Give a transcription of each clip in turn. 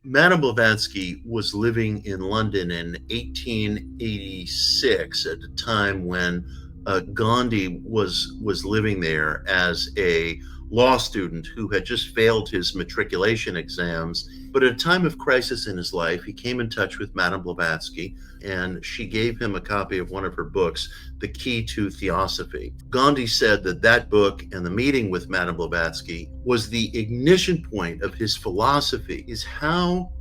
Madame Blavatsky was living in London in 1886 at a time when Gandhi was living there as a law student who had just failed his matriculation exams. But at a time of crisis in his life, he came in touch with Madame Blavatsky, and she gave him a copy of one of her books, The Key to Theosophy. Gandhi said that that book and the meeting with Madame Blavatsky was the ignition point of his philosophy. Is how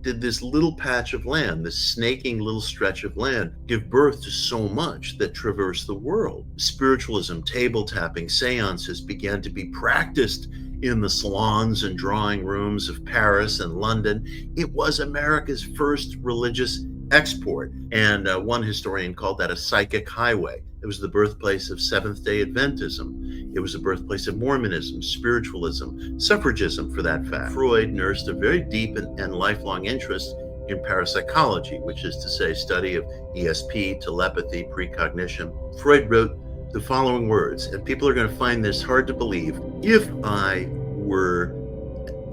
did this little patch of land, this snaking little stretch of land, give birth to so much that traversed the world? Spiritualism, table tapping, seances began to be practiced in the salons and drawing rooms of Paris and London. It was America's first religious export, and one historian called that a psychic highway. It was the birthplace of Seventh-day Adventism. It was the birthplace of Mormonism, spiritualism, suffragism, for that fact. Freud nursed a very deep and lifelong interest in parapsychology, which is to say study of ESP, telepathy, precognition. Freud wrote the following words, and people are going to find this hard to believe. If I were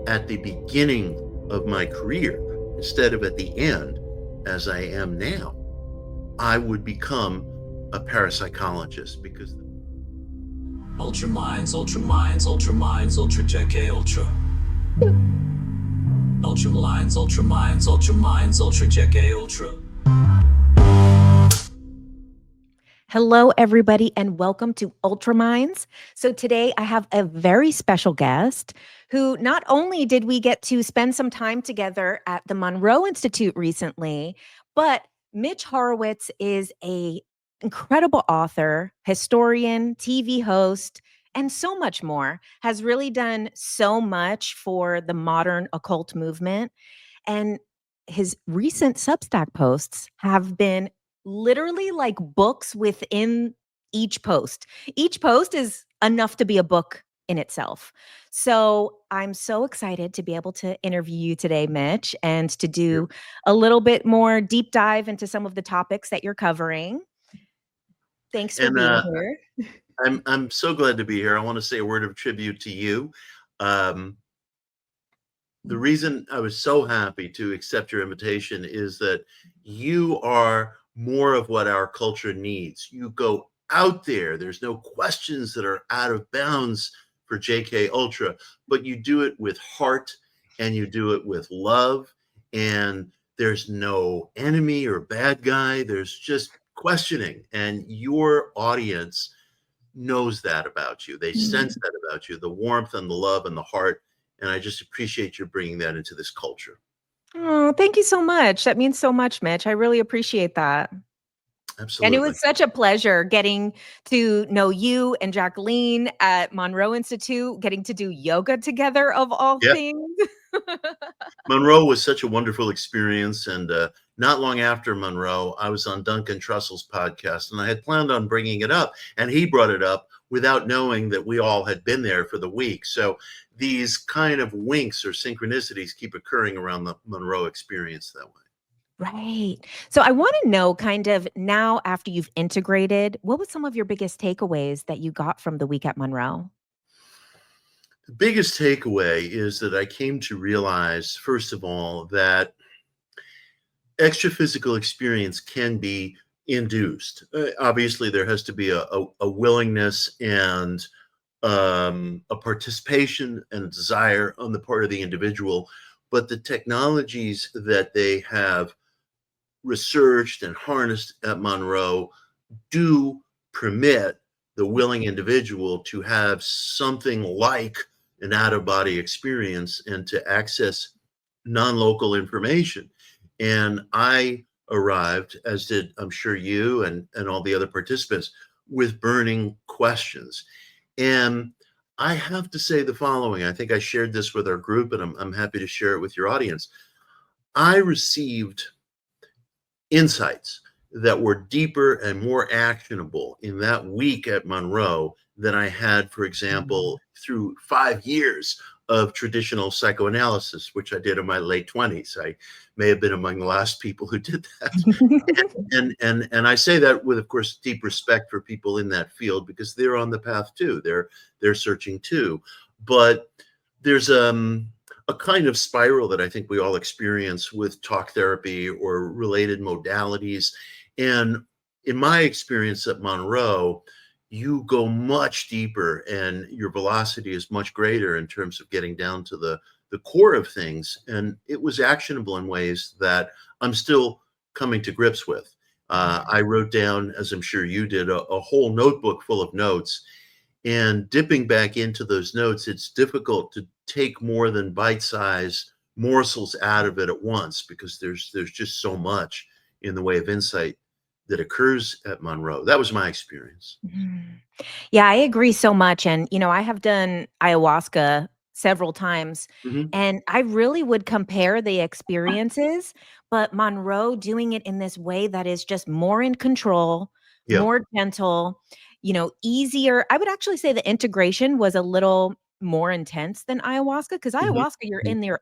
at the beginning of my career instead of at the end, as I am now, I would become a parapsychologist, because Ultra minds, ultra minds, ultra minds, ultra JK, ultra. Ultra minds, ultra minds, ultra minds, ultra JK, ultra. Hello, everybody, and welcome to Ultra Minds. So today I have a very special guest who not only did we get to spend some time together at the Monroe Institute recently, but Mitch Horowitz is an incredible author, historian, TV host, and so much more, has really done so much for the modern occult movement. And his recent Substack posts have been literally like books within each post. Each post is enough to be a book in itself. So I'm so excited to be able to interview you today, Mitch, and to do a little bit more deep dive into some of the topics that you're covering. Thanks for being here. I'm so glad to be here. I want to say a word of tribute to you. The reason I was so happy to accept your invitation is that you are more of what our culture needs. You go out there. There's no questions that are out of bounds for JK Ultra, but you do it with heart and you do it with love, and there's no enemy or bad guy. There's just questioning, and your audience knows that about you. They sense that about you, the warmth and the love and the heart. And I just appreciate you bringing that into this culture. Oh, thank you so much. That means so much, Mitch. I really appreciate that. Absolutely. And it was such a pleasure getting to know you and Jacqueline at Monroe Institute, getting to do yoga together, of all things. Monroe was such a wonderful experience. And not long after Monroe, I was on Duncan Trussell's podcast, and I had planned on bringing it up. And he brought it up without knowing that we all had been there for the week. So these kind of winks or synchronicities keep occurring around the Monroe experience that way. Right. So I want to know, kind of now after you've integrated, what was some of your biggest takeaways that you got from the week at Monroe? The biggest takeaway is that I came to realize, first of all, that extra-physical experience can be induced. Obviously, there has to be a willingness and a participation and a desire on the part of the individual, but the technologies that they have researched and harnessed at Monroe do permit the willing individual to have something like an out-of-body experience and to access non-local information. And I arrived, as did I'm sure you and all the other participants, with burning questions. And I have to say the following. I think I shared this with our group, and I'm happy to share it with your audience. I received insights that were deeper and more actionable in that week at Monroe than I had, for example, through 5 years of traditional psychoanalysis, which I did in my late 20s. I may have been among the last people who did that. and I say that with, of course, deep respect for people in that field, because they're on the path too. They're searching too. But there's a kind of spiral that I think we all experience with talk therapy or related modalities. And in my experience at Monroe, you go much deeper and your velocity is much greater in terms of getting down to the core of things. And it was actionable in ways that I'm still coming to grips with. I wrote down, as I'm sure you did, a whole notebook full of notes. And dipping back into those notes, it's difficult to take more than bite-sized morsels out of it at once because there's just so much in the way of insight that occurs at Monroe. That was my experience. Mhm. Yeah, I agree so much. And, I have done ayahuasca several times, Mhm. and I really would compare the experiences, but Monroe doing it in this way that is just more in control, Yeah. more gentle, easier. I would actually say the integration was a little more intense than ayahuasca because Mhm. ayahuasca, you're Mhm. in there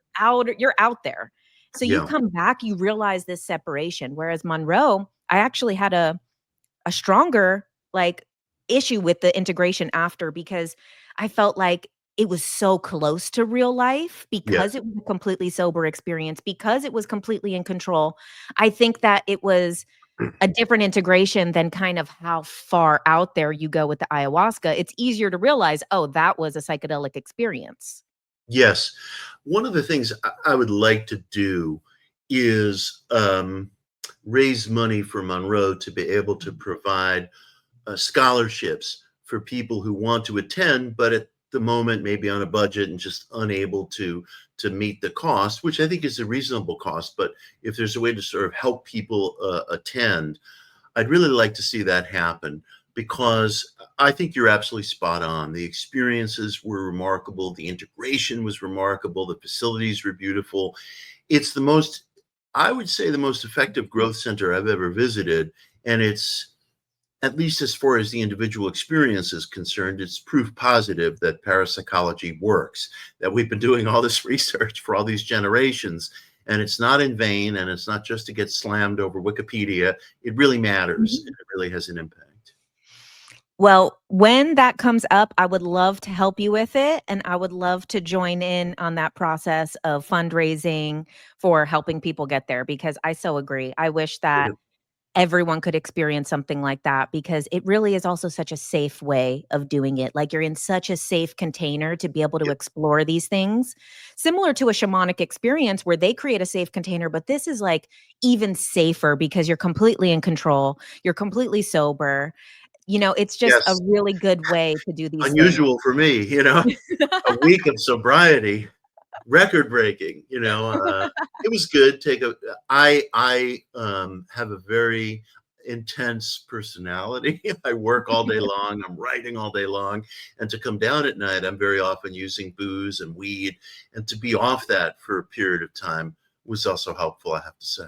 you're out there. So you Yeah. come back, you realize this separation. Whereas Monroe, I actually had a stronger, like, issue with the integration after because I felt like it was so close to real life because Yes. it was a completely sober experience, because it was completely in control. I think that it was a different integration than kind of how far out there you go with the ayahuasca. It's easier to realize, "Oh, that was a psychedelic experience." Yes. One of the things I would like to do is raise money for Monroe to be able to provide scholarships for people who want to attend, but at the moment maybe on a budget and just unable to meet the cost, which I think is a reasonable cost. But if there's a way to sort of help people attend, I'd really like to see that happen because I think you're absolutely spot on. The experiences were remarkable. The integration was remarkable. The facilities were beautiful. It's the most, I would say, the most effective growth center I've ever visited. And it's, at least as far as the individual experience is concerned, it's proof positive that parapsychology works, that we've been doing all this research for all these generations. And it's not in vain, and it's not just to get slammed over Wikipedia. It really matters, and Mhm. it really has an impact. Well, when that comes up, I would love to help you with it, and I would love to join in on that process of fundraising for helping people get there because I so agree. I wish that everyone could experience something like that because it really is also such a safe way of doing it. Like, you're in such a safe container to be able to Yeah. explore these things, similar to a shamanic experience where they create a safe container, but this is like even safer because you're completely in control, you're completely sober. It's just a Yes, really good way to do these things. unusual for me, a week of sobriety, record breaking, it was good. I have a very intense personality. I work all day long, I'm writing all day long, and to come down at night, I'm very often using booze and weed, and to be off that for a period of time was also helpful, I have to say.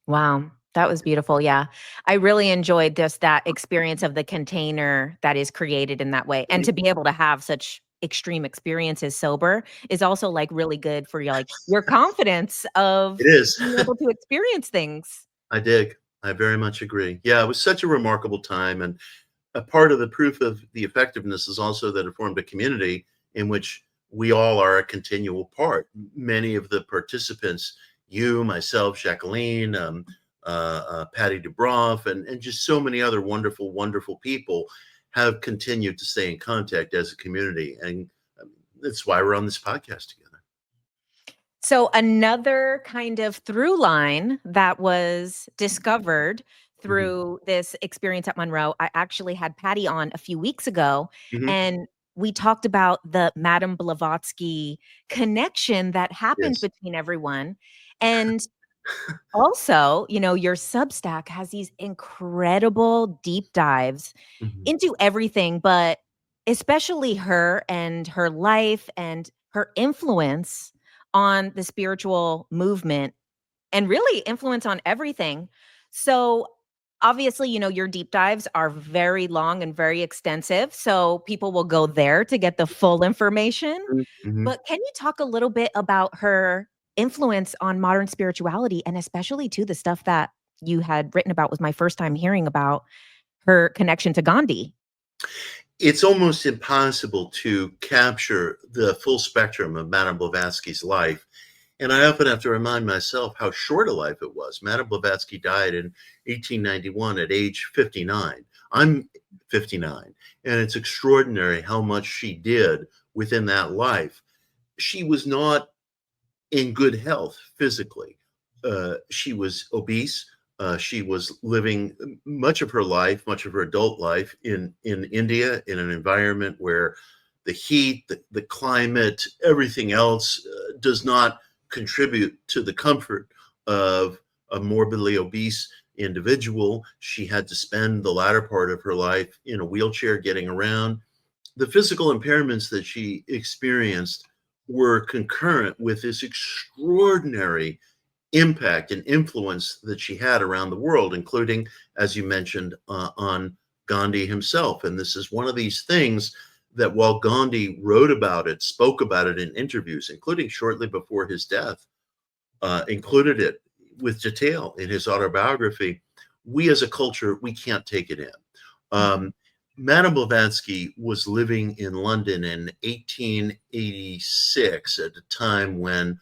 Wow, that was beautiful, yeah. I really enjoyed just that experience of the container that is created in that way, and to be able to have such extreme experiences sober is also, like, really good for your, like, your confidence It of is. being able to experience things. I dig. I very much agree. Yeah, it was such a remarkable time, and a part of the proof of the effectiveness is also that it formed a community in which we all are a continual part. Many of the participants, you, myself, Jacqueline, Patty Dubroff, and just so many other wonderful, wonderful people have continued to stay in contact as a community. And that's why we're on this podcast together. So another kind of through line that was discovered Mhm. through this experience at Monroe, I actually had Patty on a few weeks ago, Mhm. and we talked about the Madame Blavatsky connection that happens Yes. between everyone. And also, your Substack has these incredible deep dives Mhm. into everything, but especially her and her life and her influence on the spiritual movement and really influence on everything. So, obviously, your deep dives are very long and very extensive. So, people will go there to get the full information. Mhm. Mhm. But can you talk a little bit about her influence on modern spirituality and especially to the stuff that you had written about was my first time hearing about her connection to Gandhi? it's almost impossible to capture the full spectrum of Madame Blavatsky's life. And I often have to remind myself how short a life it was. Madame Blavatsky died in 1891 at age 59. I'm 59, and it's extraordinary how much she did within that life. She was not in good health physically. She was obese. She was living much of her life, much of her adult life in India, in an environment where the heat, the climate, everything else does not contribute to the comfort of a morbidly obese individual. She had to spend the latter part of her life in a wheelchair getting around. The physical impairments that she experienced were concurrent with this extraordinary impact and influence that she had around the world, including, as you mentioned, on Gandhi himself. And this is one of these things that while Gandhi wrote about it, spoke about it in interviews, including shortly before his death, included it with detail in his autobiography, we as a culture, we can't take it in. Madame Blavatsky was living in London in 1886 at a time when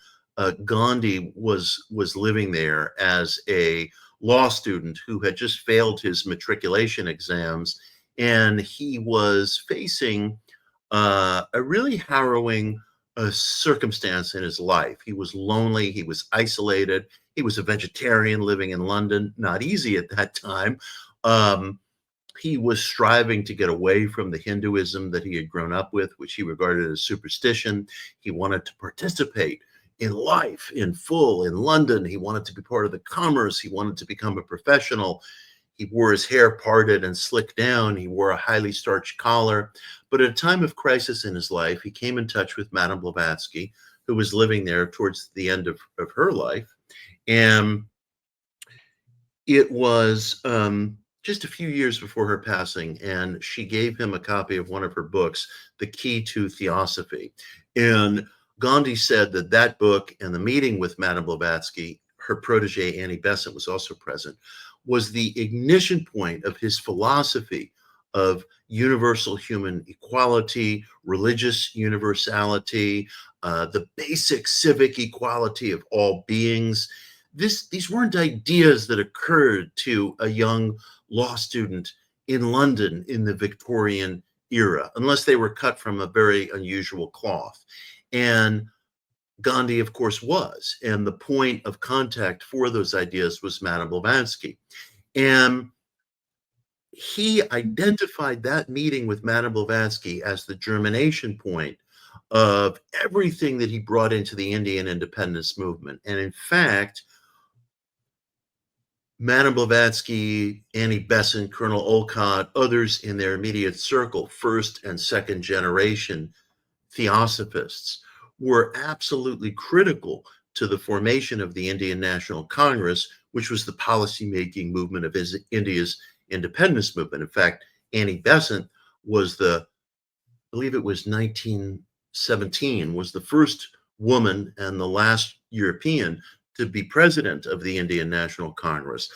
Gandhi was living there as a law student who had just failed his matriculation exams, and he was facing a really harrowing circumstance in his life. He was lonely, he was isolated, he was a vegetarian living in London, not easy at that time. He was striving to get away from the Hinduism that he had grown up with, which he regarded as superstition. He wanted to participate in life in full in London. He wanted to be part of the commerce. He wanted to become a professional. He wore his hair parted and slicked down. He wore a highly starched collar. But at a time of crisis in his life, he came in touch with Madame Blavatsky, who was living there towards the end of her life. And it was just a few years before her passing, and she gave him a copy of one of her books, The Key to Theosophy. And Gandhi said that that book and the meeting with Madame Blavatsky, her protege Annie Besant was also present, was the ignition point of his philosophy of universal human equality, religious universality, the basic civic equality of all beings. These weren't ideas that occurred to a young law student in London in the Victorian era, unless they were cut from a very unusual cloth. And Gandhi, of course, was. And the point of contact for those ideas was Madame Blavatsky. And he identified that meeting with Madame Blavatsky as the germination point of everything that he brought into the Indian independence movement. And in fact, Madame Blavatsky, Annie Besant, Colonel Olcott, others in their immediate circle, first and second generation theosophists, were absolutely critical to the formation of the Indian National Congress, which was the policymaking movement of India's independence movement. In fact, Annie Besant was I believe it was 1917, was the first woman and the last European to be president of the Indian National Congress.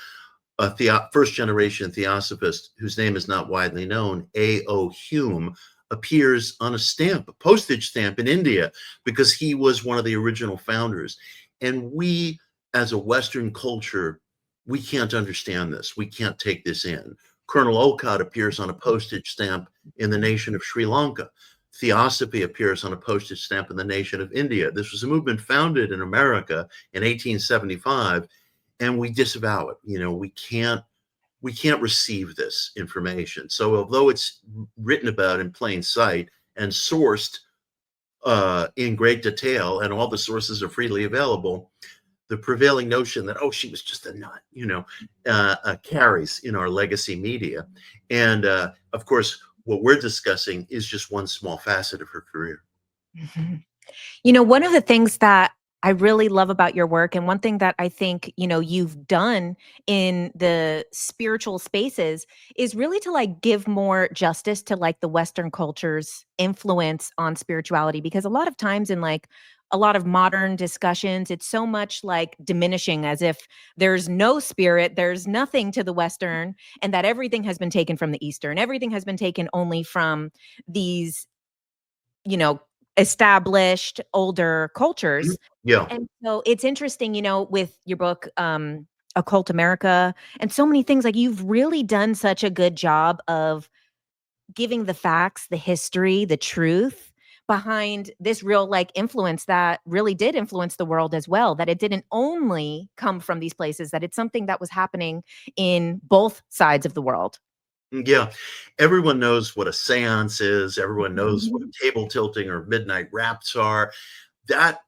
A first generation theosophist whose name is not widely known, A.O. Hume, appears on a stamp, a postage stamp in India, because he was one of the original founders. And we, as a Western culture, we can't understand this. We can't take this in. Colonel Olcott appears on a postage stamp in the nation of Sri Lanka. Theosophy appears on a postage stamp in the nation of India. This was a movement founded in America in 1875, and we disavow it. You know, we can't receive this information. So although it's written about in plain sight and sourced in great detail, and all the sources are freely available, the prevailing notion that, oh, she was just a nut, carries in our legacy media. And of course, what we're discussing is just one small facet of her career. Mm-hmm. You know, one of the things that I really love about your work, and one thing that I think, you've done in the spiritual spaces, is really to give more justice to the Western culture's influence on spirituality. Because a lot of times in a lot of modern discussions, it's so much like diminishing, as if there's no spirit, there's nothing to the Western, and that everything has been taken from the Eastern. Everything has been taken only from these, you know, established older cultures. Yeah. And so it's interesting, with your book, Occult America, and so many things, like you've really done such a good job of giving the facts, the history, the truth behind this real like influence that really did influence the world as well, that it didn't only come from these places, that it's something that was happening in both sides of the world. Yeah. Everyone knows what a seance is. Everyone knows what Mhm. table tilting or midnight raps are. That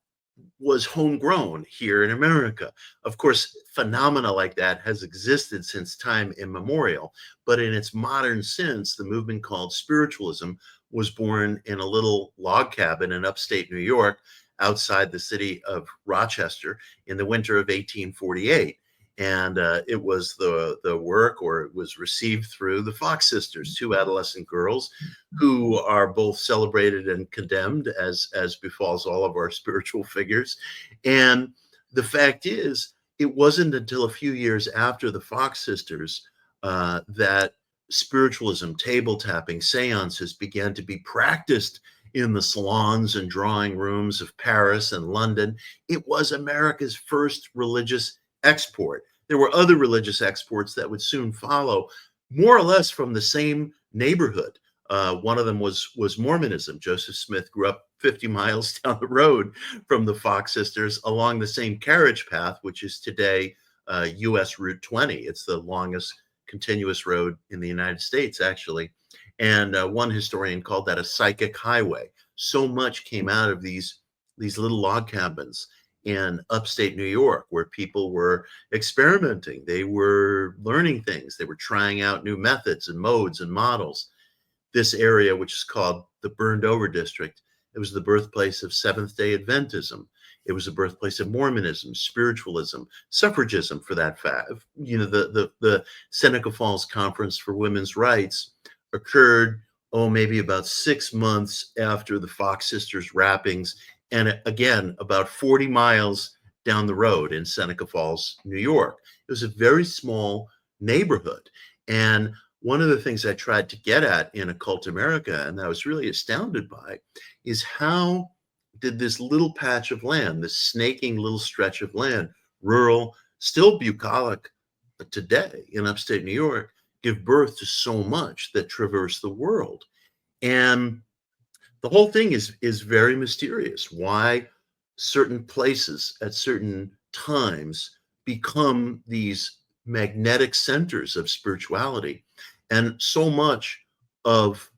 was homegrown here in America. Of course, phenomena like that has existed since time immemorial, but in its modern sense, the movement called spiritualism was born in a little log cabin in upstate New York outside the city of Rochester in the winter of 1848. And it was the work, or it was received through the Fox sisters, two adolescent girls who are both celebrated and condemned, as befalls all of our spiritual figures. And the fact is, it wasn't until a few years after the Fox sisters that spiritualism, table tapping, seances began to be practiced in the salons and drawing rooms of Paris and London. It was America's first religious export. There were other religious exports that would soon follow, more or less from the same neighborhood. One of them was Mormonism. Joseph Smith grew up 50 miles down the road from the Fox sisters along the same carriage path, which is today U.S. Route 20. It's the longest continuous road in the United States, actually. And one historian called that a psychic highway. So much came out of these little log cabins in upstate New York, where people were experimenting. They were learning things. They were trying out new methods and modes and models. This area, which is called the Burned Over District, it was the birthplace of Seventh-day Adventism. It was the birthplace of Mormonism, spiritualism, suffragism, for that fact. The Seneca Falls Conference for Women's Rights occurred, maybe about 6 months after the Fox sisters' rappings, and again, about 40 miles down the road in Seneca Falls, New York. It was a very small neighborhood. And one of the things I tried to get at in Occult America, and I was really astounded by, is how did this little patch of land, this snaking little stretch of land, rural, still bucolic today in upstate New York, give birth to so much that traverse the world. And the whole thing is very mysterious. Why certain places at certain times become these magnetic centers of spirituality. And so much of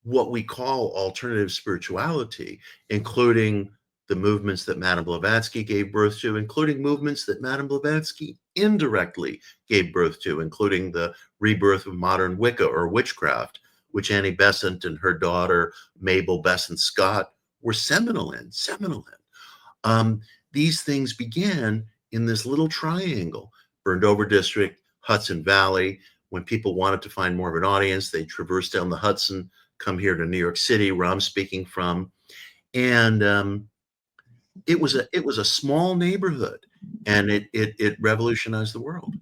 what we call alternative spirituality, including the movements that Madame Blavatsky gave birth to, including movements that Madame Blavatsky indirectly gave birth to, including the rebirth of modern Wicca or witchcraft, which Annie Besant and her daughter, Mabel Besant Scott, were seminal in. These things began in this little triangle, Burned Over District, Hudson Valley. When people wanted to find more of an audience, they traversed down the Hudson, come here to New York City, where I'm speaking from. And it was a small neighborhood, and it revolutionized the world.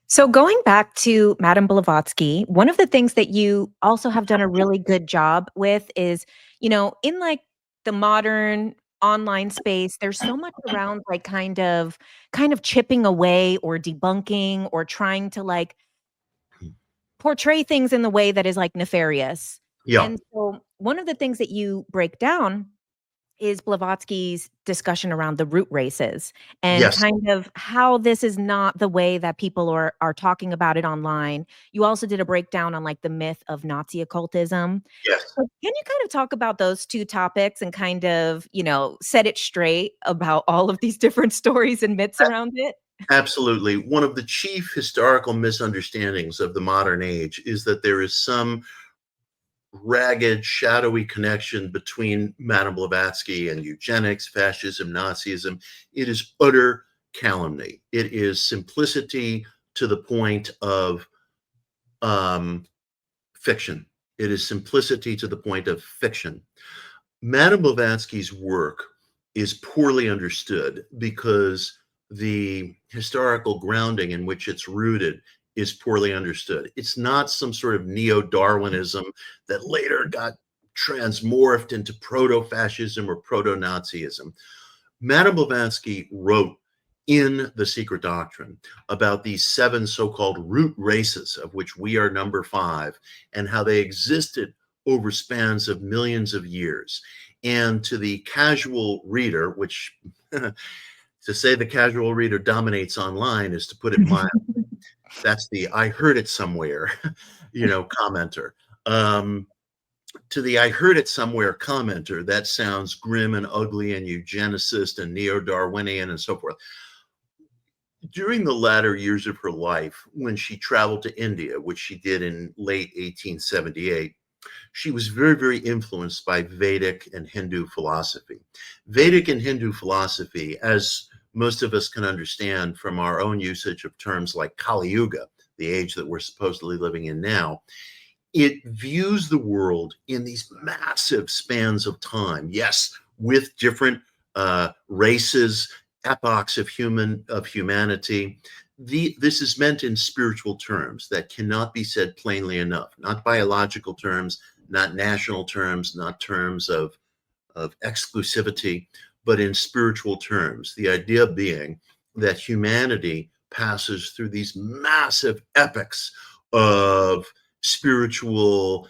So going back to Madame Blavatsky, one of the things that you also have done a really good job with is, in like the modern online space, there's so much around like kind of chipping away or debunking or trying to like portray things in the way that is like nefarious. Yeah. And so one of the things that you break down is Blavatsky's discussion around the root races and Yes. kind of how this is not the way that people are talking about it online. You also did a breakdown on like the myth of Nazi occultism. Yes. So can you kind of talk about those two topics and kind of, set it straight about all of these different stories and myths around it? Absolutely. One of the chief historical misunderstandings of the modern age is that there is some ragged, shadowy connection between Madame Blavatsky and eugenics, fascism, Nazism. It is utter calumny. It is simplicity to the point of fiction. It is simplicity to the point of fiction. Madame Blavatsky's work is poorly understood because the historical grounding in which it's rooted is poorly understood. It's not some sort of neo-Darwinism that later got transmorphed into proto-fascism or proto-Nazism. Madame Blavatsky wrote in The Secret Doctrine about these 7 so-called root races, of which we are number 5, and how they existed over spans of millions of years. And to the casual reader, which to say the casual reader dominates online is to put it mildly. That's the "I heard it somewhere," commenter. To the "I heard it somewhere" commenter, that sounds grim and ugly and eugenicist and neo-Darwinian and so forth. During the latter years of her life, when she traveled to India, which she did in late 1878, she was very, very influenced by Vedic and Hindu philosophy. Vedic and Hindu philosophy, as most of us can understand from our own usage of terms like Kali Yuga, the age that we're supposedly living in now, it views the world in these massive spans of time. Yes, with different races, epochs of humanity. This is meant in spiritual terms that cannot be said plainly enough, not biological terms, not national terms, not terms of exclusivity, but in spiritual terms. The idea being that humanity passes through these massive epochs of spiritual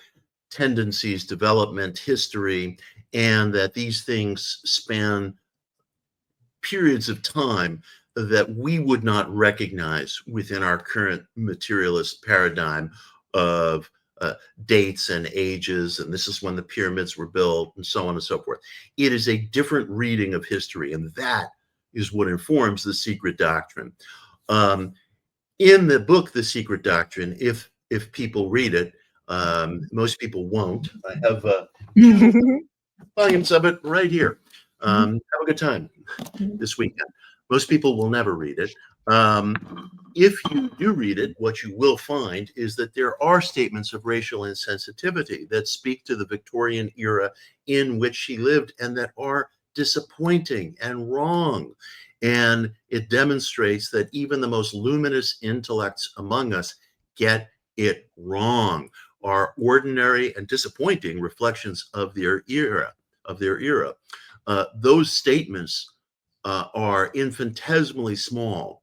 tendencies, development, history, and that these things span periods of time that we would not recognize within our current materialist paradigm of dates and ages, and this is when the pyramids were built, and so on and so forth. It is a different reading of history, and that is what informs The Secret Doctrine. In the book, The Secret Doctrine, if people read it, most people won't. I have volumes of it right here. Have a good time this weekend. Most people will never read it. If you do read it, what you will find is that there are statements of racial insensitivity that speak to the Victorian era in which she lived and that are disappointing and wrong. And it demonstrates that even the most luminous intellects among us get it wrong, are ordinary and disappointing reflections of their era. Those statements are infinitesimally small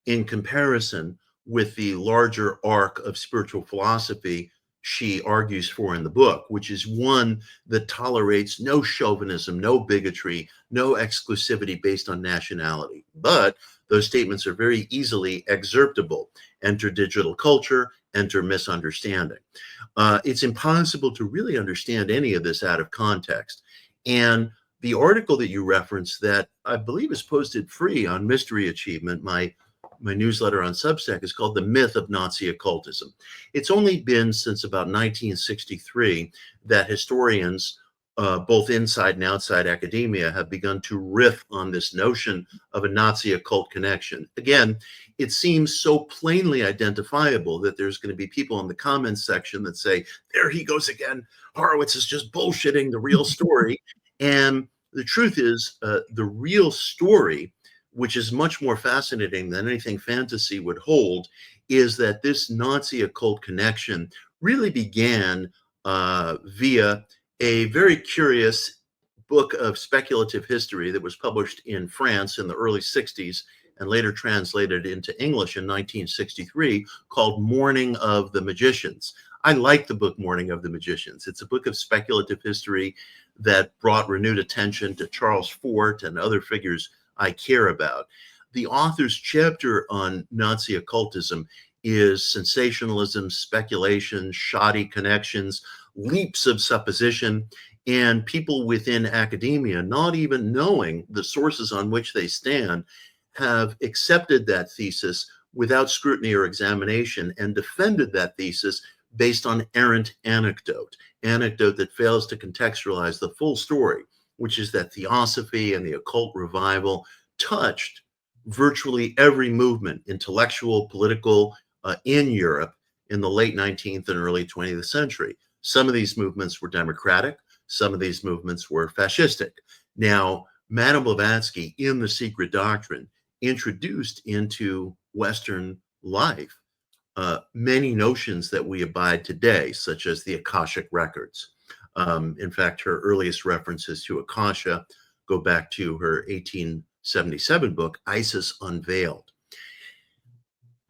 in comparison with the larger arc of spiritual philosophy she argues for in the book, which is one that tolerates no chauvinism, no bigotry, no exclusivity based on nationality. But those statements are very easily excerptable. Enter digital culture, enter misunderstanding. It's impossible to really understand any of this out of context. And the article that you referenced that I believe is posted free on Mystery Achievement, my newsletter on Substack, is called The Myth of Nazi Occultism. It's only been since about 1963 that historians, both inside and outside academia, have begun to riff on this notion of a Nazi occult connection. Again, it seems so plainly identifiable that there's going to be people in the comments section that say, there he goes again, Horowitz is just bullshitting the real story. And the truth is, the real story, which is much more fascinating than anything fantasy would hold, is that this Nazi occult connection really began via a very curious book of speculative history that was published in France in the early 60s and later translated into English in 1963, called Morning of the Magicians. I like the book Morning of the Magicians. It's a book of speculative history that brought renewed attention to Charles Fort and other figures I care about. The author's chapter on Nazi occultism is sensationalism, speculation, shoddy connections, leaps of supposition, and people within academia, not even knowing the sources on which they stand, have accepted that thesis without scrutiny or examination and defended that thesis based on errant anecdote that fails to contextualize the full story, which is that theosophy and the occult revival touched virtually every movement, intellectual, political, in Europe in the late 19th and early 20th century. Some of these movements were democratic, some of these movements were fascistic. Now, Madame Blavatsky in The Secret Doctrine introduced into Western life many notions that we abide today, such as the Akashic records. In fact, her earliest references to Akasha go back to her 1877 book, Isis Unveiled.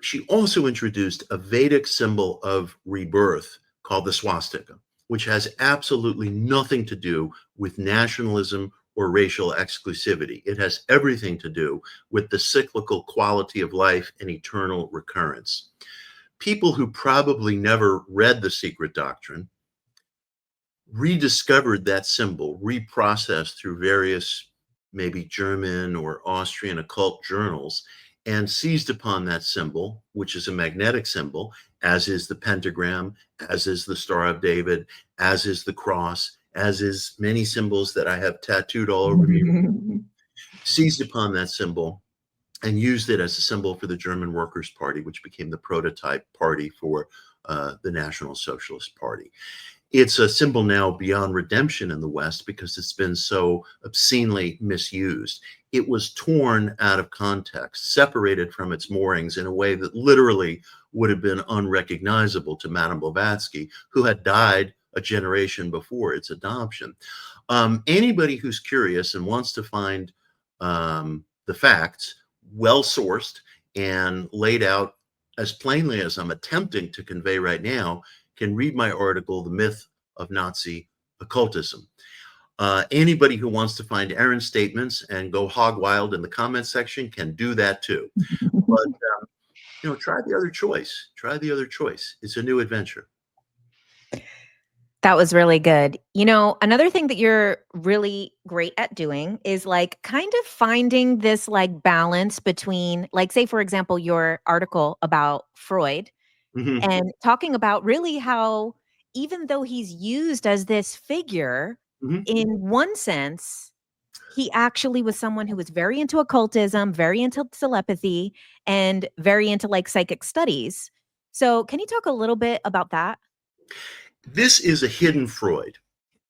She also introduced a Vedic symbol of rebirth called the swastika, which has absolutely nothing to do with nationalism or racial exclusivity. It has everything to do with the cyclical quality of life and eternal recurrence. People who probably never read The Secret Doctrine rediscovered that symbol, reprocessed through various maybe German or Austrian occult journals, and seized upon that symbol, which is a magnetic symbol, as is the pentagram, as is the Star of David, as is the cross, as is many symbols that I have tattooed all over me, seized upon that symbol and used it as a symbol for the German Workers' Party, which became the prototype party for the National Socialist Party. It's a symbol now beyond redemption in the West because it's been so obscenely misused. It was torn out of context, separated from its moorings in a way that literally would have been unrecognizable to Madame Blavatsky, who had died a generation before its adoption. Anybody who's curious and wants to find the facts well-sourced and laid out as plainly as I'm attempting to convey right now can read my article, The Myth of Nazi Occultism. Anybody who wants to find errant statements and go hog wild in the comment section can do that too. But, try the other choice. Try the other choice. It's a new adventure. That was really good. Another thing that you're really great at doing is like kind of finding this like balance between, like, say, for example, your article about Freud and talking about really how even though he's used as this figure, in one sense, he actually was someone who was very into occultism, very into telepathy, and very into like psychic studies. So can you talk a little bit about that? This is a hidden Freud.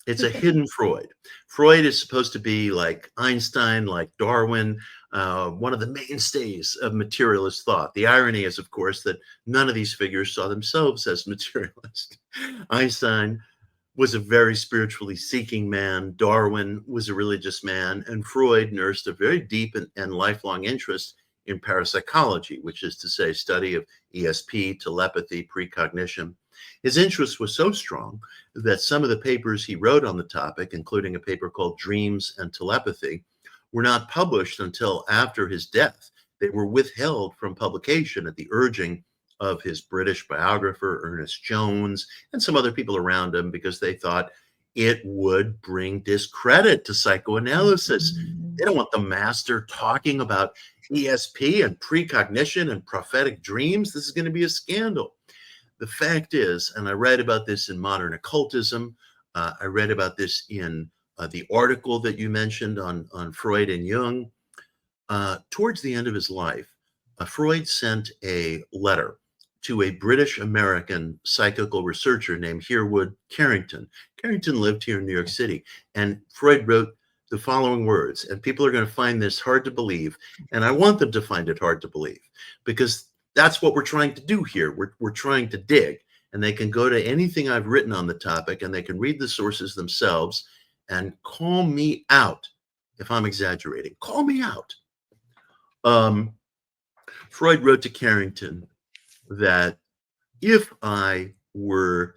It's a hidden Freud. Freud is supposed to be like Einstein, like Darwin, one of the mainstays of materialist thought. The irony is, of course, that none of these figures saw themselves as materialist. Einstein was a very spiritually seeking man. Darwin was a religious man. And Freud nursed a very deep and lifelong interest in parapsychology, which is to say, study of ESP, telepathy, precognition. His interest was so strong that some of the papers he wrote on the topic, including a paper called Dreams and Telepathy, were not published until after his death. They were withheld from publication at the urging of his British biographer, Ernest Jones, and some other people around him because they thought it would bring discredit to psychoanalysis. They don't want the master talking about ESP and precognition and prophetic dreams. This is going to be a scandal. The fact is, and I read about this in Modern Occultism, I read about this in the article that you mentioned on Freud and Jung. Towards the end of his life, Freud sent a letter to a British-American psychical researcher named Herwood Carrington. Carrington lived here in New York City, and Freud wrote the following words, and people are going to find this hard to believe, and I want them to find it hard to believe, because that's what we're trying to do here. We're trying to dig, and they can go to anything I've written on the topic, and they can read the sources themselves and call me out if I'm exaggerating. Call me out. Freud wrote to Carrington that if I were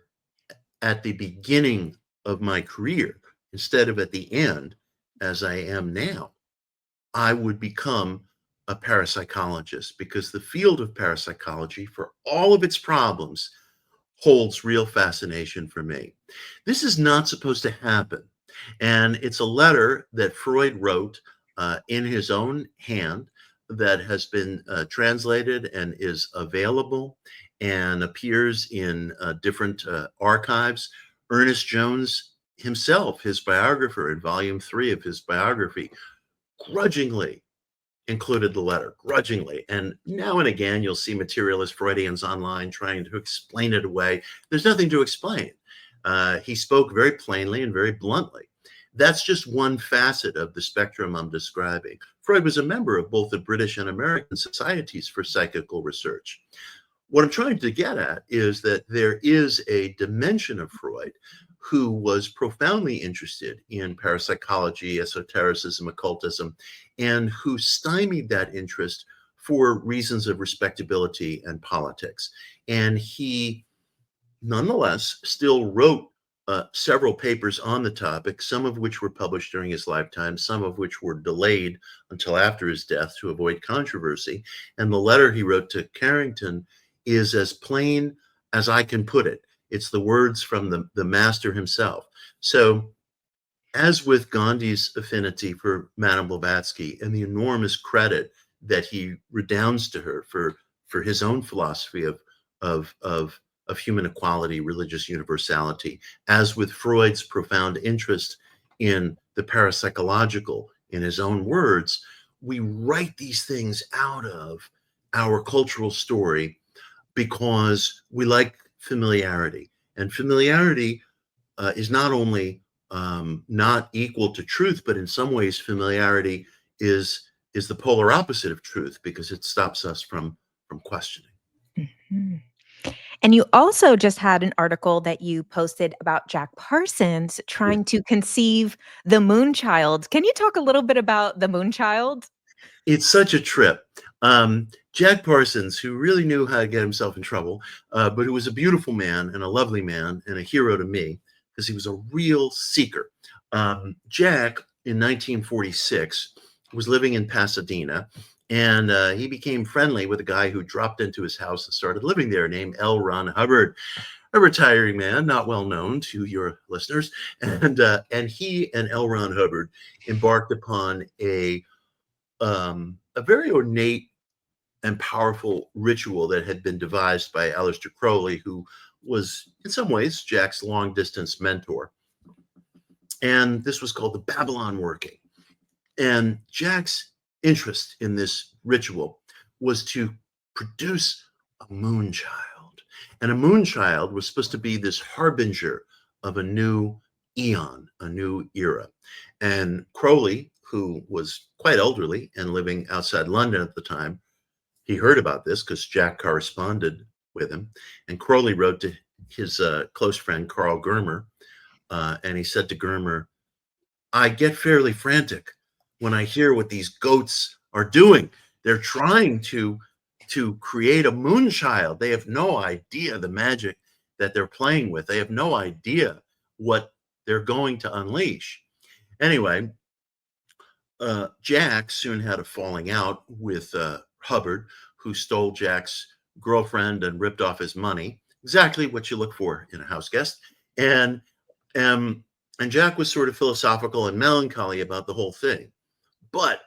at the beginning of my career instead of at the end, as I am now, I would become a parapsychologist, because the field of parapsychology, for all of its problems, holds real fascination for me. This is not supposed to happen. And it's a letter that Freud wrote in his own hand that has been translated and is available and appears in different archives. Ernest Jones himself, his biographer, in volume 3 of his biography, grudgingly included the letter, grudgingly. And now and again, you'll see materialist Freudians online trying to explain it away. There's nothing to explain. He spoke very plainly and very bluntly. That's just one facet of the spectrum I'm describing. Freud was a member of both the British and American societies for psychical research. What I'm trying to get at is that there is a dimension of Freud who was profoundly interested in parapsychology, esotericism, occultism, and who stymied that interest for reasons of respectability and politics. And he nonetheless still wrote several papers on the topic, some of which were published during his lifetime, some of which were delayed until after his death to avoid controversy. And the letter he wrote to Carrington is as plain as I can put it. It's the words from the master himself. So, as with Gandhi's affinity for Madame Blavatsky and the enormous credit that he redounds to her for his own philosophy of human equality, religious universality, as with Freud's profound interest in the parapsychological, in his own words, we write these things out of our cultural story because we like familiarity. And familiarity is not only not equal to truth, but in some ways, familiarity is the polar opposite of truth because it stops us from questioning. Mm-hmm. And you also just had an article that you posted about Jack Parsons trying to conceive the Moonchild. Can you talk a little bit about the Moonchild? It's such a trip. Jack Parsons, who really knew how to get himself in trouble, but who was a beautiful man and a lovely man and a hero to me because he was a real seeker. Jack, in 1946, was living in Pasadena, and he became friendly with a guy who dropped into his house and started living there named L. Ron Hubbard, a retiring man, not well known to your listeners. And he and L. Ron Hubbard embarked upon a very ornate and powerful ritual that had been devised by Aleister Crowley, who was in some ways Jack's long distance mentor. And this was called the Babalon working. And Jack's interest in this ritual was to produce a moonchild. And a moonchild was supposed to be this harbinger of a new eon, a new era. And Crowley, who was quite elderly and living outside London at the time, he heard about this because Jack corresponded with him. And Crowley wrote to his close friend, Carl Germer, and he said to Germer, I get fairly frantic when I hear what these goats are doing. They're trying to create a moonchild. They have no idea the magic that they're playing with. They have no idea what they're going to unleash. Anyway, Jack soon had a falling out with Hubbard, who stole Jack's girlfriend and ripped off his money. Exactly what you look for in a house guest. And Jack was sort of philosophical and melancholy about the whole thing. But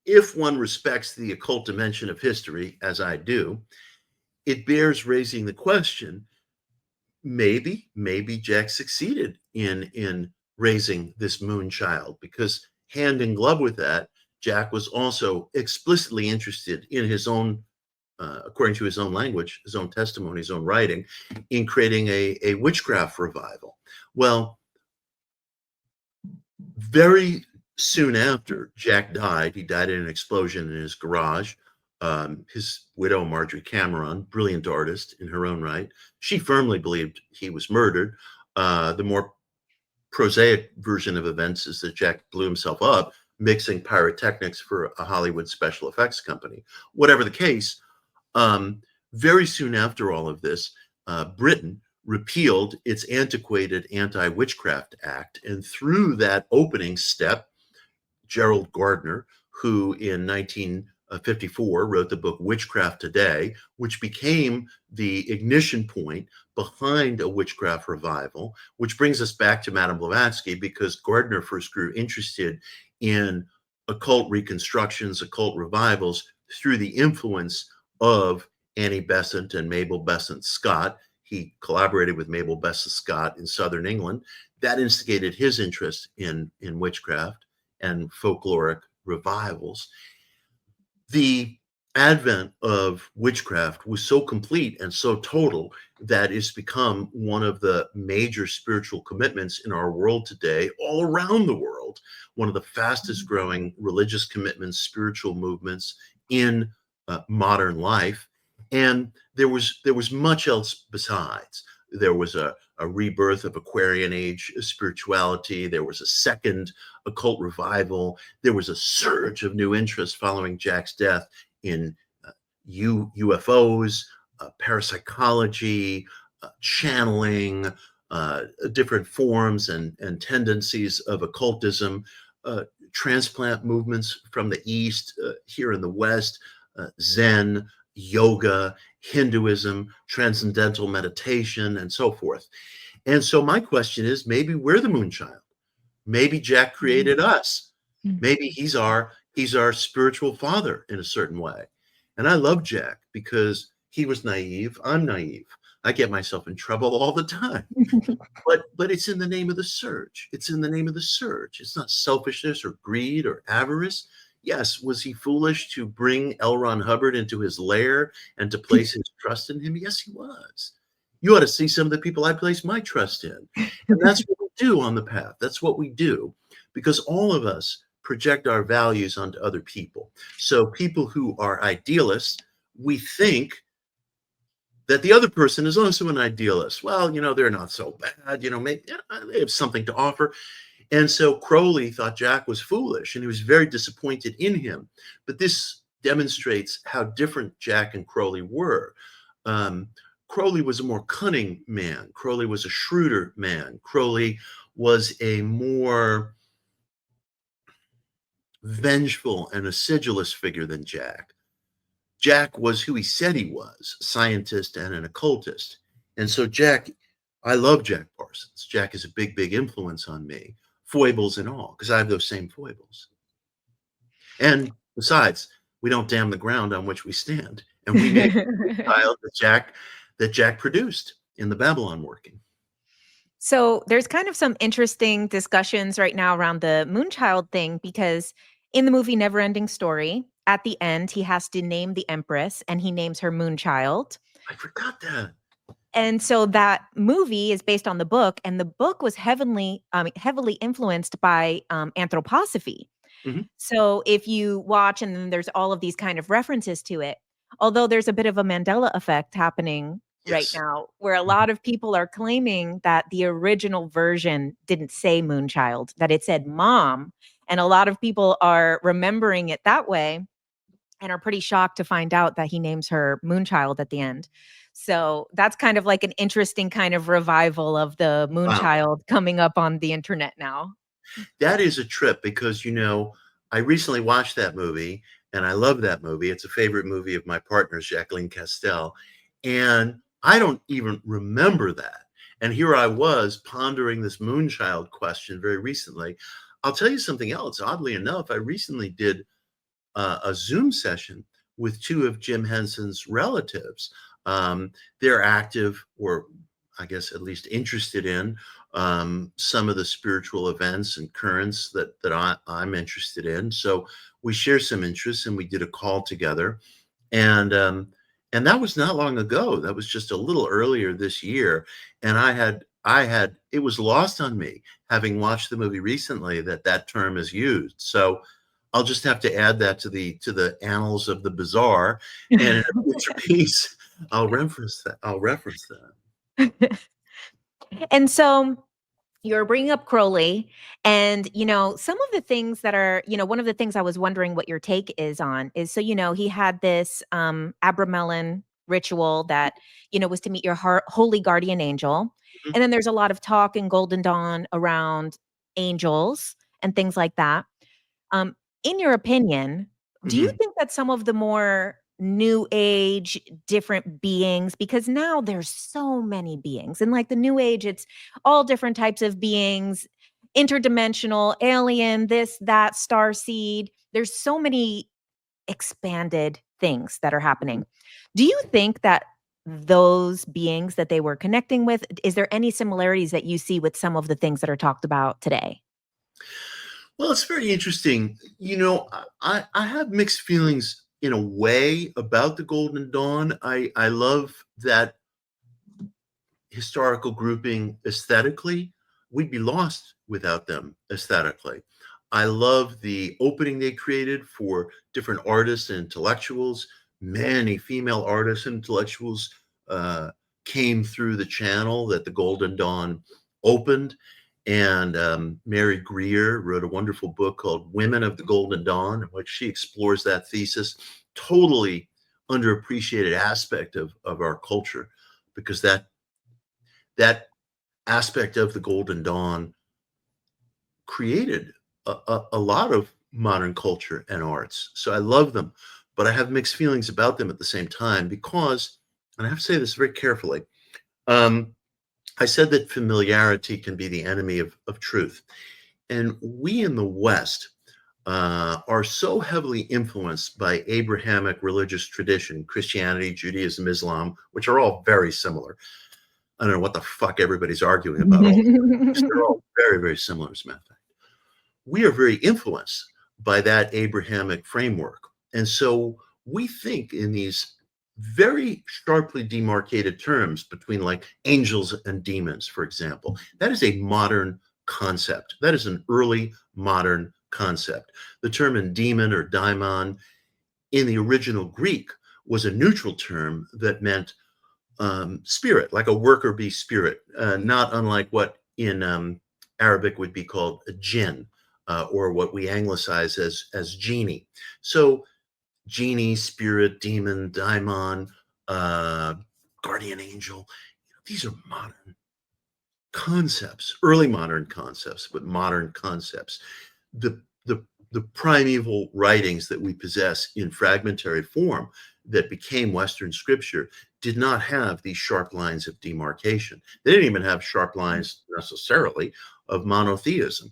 if one respects the occult dimension of history, as I do, it bears raising the question, maybe Jack succeeded in raising this moonchild, because hand in glove with that, Jack was also explicitly interested in his own, according to his own language, his own testimony, his own writing, in creating a witchcraft revival. Well, very soon after Jack died, he died in an explosion in his garage. His widow, Marjorie Cameron, brilliant artist in her own right, she firmly believed he was murdered. The more prosaic version of events is that Jack blew himself up mixing pyrotechnics for a Hollywood special effects company. Whatever the case, very soon after all of this, Britain repealed its antiquated Anti-Witchcraft Act. And through that opening step, Gerald Gardner, who in 1954 wrote the book Witchcraft Today, which became the ignition point behind a witchcraft revival, which brings us back to Madame Blavatsky, because Gardner first grew interested in occult reconstructions, occult revivals, through the influence of Annie Besant and Mabel Besant Scott. He collaborated with Mabel Besant Scott in Southern England. That instigated his interest in witchcraft and folkloric revivals. The advent of witchcraft was so complete and so total that has become one of the major spiritual commitments in our world today, all around the world, one of the fastest growing religious commitments, spiritual movements in modern life. And there was much else besides. There was a rebirth of Aquarian age spirituality. There was a second occult revival. There was a surge of new interest following Jack's death in UFOs, parapsychology, channeling, different forms and tendencies of occultism, transplant movements from the East, here in the West, Zen, yoga, Hinduism, transcendental meditation, and so forth. And so my question is, maybe we're the Moonchild. Maybe Jack created us. Maybe he's our spiritual father in a certain way. And I love Jack because he was naive. I'm naive. I get myself in trouble all the time. But it's in the name of the search. It's in the name of the search. It's not selfishness or greed or avarice. Yes, was he foolish to bring L. Ron Hubbard into his lair and to place his trust in him? Yes, he was. You ought to see some of the people I place my trust in. And that's what we do on the path. That's what we do, because all of us project our values onto other people. So people who are idealists, we think that the other person is also an idealist. Well, they're not so bad. Maybe they have something to offer. And so Crowley thought Jack was foolish, and he was very disappointed in him. But this demonstrates how different Jack and Crowley were. Crowley was a more cunning man. Crowley was a shrewder man. Crowley was a more vengeful and acidulous figure than Jack. Jack was who he said he was, a scientist and an occultist. And so I love Jack Parsons. Jack is a big, big influence on me, foibles and all, because I have those same foibles. And besides, we don't damn the ground on which we stand. And we make the child that Jack produced in the Babalon working. So there's kind of some interesting discussions right now around the Moonchild thing, because in the movie Neverending Story, at the end, he has to name the Empress, and he names her Moonchild. I forgot that. And so that movie is based on the book, and the book was heavily influenced by anthroposophy. Mm-hmm. So if you watch, and then there's all of these kind of references to it, although there's a bit of a Mandela effect happening right now, where a lot of people are claiming that the original version didn't say Moonchild, that it said mom. And a lot of people are remembering it that way and are pretty shocked to find out that he names her Moonchild at the end. So that's kind of like an interesting kind of revival of the Moonchild coming up on the internet now. That is a trip, because, I recently watched that movie and I love that movie. It's a favorite movie of my partner's, Jacqueline Castell. And I don't even remember that. And here I was pondering this Moonchild question very recently. I'll tell you something else. Oddly enough, I recently did a Zoom session with two of Jim Henson's relatives. They're active, or I guess at least interested in, some of the spiritual events and currents that I'm interested in. So we share some interests, and we did a call together. And that was not long ago. That was just a little earlier this year. And it was lost on me, having watched the movie recently, that term is used. So I'll just have to add that to the annals of the bizarre. And in a future piece, I'll reference that. And so you're bringing up Crowley, and, some of the things that are, one of the things I was wondering what your take is on is, so, he had this Abrahamic ritual that, was to meet your holy guardian angel. Mm-hmm. And then there's a lot of talk in Golden Dawn around angels and things like that. In your opinion, do you think that some of the more new age different beings, because now there's so many beings, and like the new age, it's all different types of beings, interdimensional, alien, this, that, starseed, there's so many expanded things that are happening. Do you think that those beings that they were connecting with, is there any similarities that you see with some of the things that are talked about today? Well, it's very interesting. I have mixed feelings in a way about the Golden Dawn. I love that historical grouping aesthetically, we'd be lost without them aesthetically. I love the opening they created for different artists and intellectuals. Many female artists and intellectuals came through the channel that the Golden Dawn opened. And Mary Greer wrote a wonderful book called Women of the Golden Dawn, in which she explores that thesis. Totally underappreciated aspect of our culture, because that aspect of the Golden Dawn created a lot of modern culture and arts. So I love them, but I have mixed feelings about them at the same time, because, and I have to say this very carefully, I said that familiarity can be the enemy of truth. And we in the West are so heavily influenced by Abrahamic religious tradition, Christianity, Judaism, Islam, which are all very similar. I don't know what the fuck everybody's arguing about. They're all very, very similar, as a matter of fact. We are very influenced by that Abrahamic framework. And so we think in these very sharply demarcated terms between, like, angels and demons, for example. That is a modern concept. That is an early modern concept. The term demon or daimon in the original Greek was a neutral term that meant spirit, like a worker bee spirit, not unlike what in Arabic would be called a jinn, or what we anglicize as genie. So genie, spirit, demon, daimon, guardian angel, these are modern concepts, early modern concepts, but modern concepts. The primeval writings that we possess in fragmentary form that became Western scripture did not have these sharp lines of demarcation. They didn't even have sharp lines necessarily of monotheism.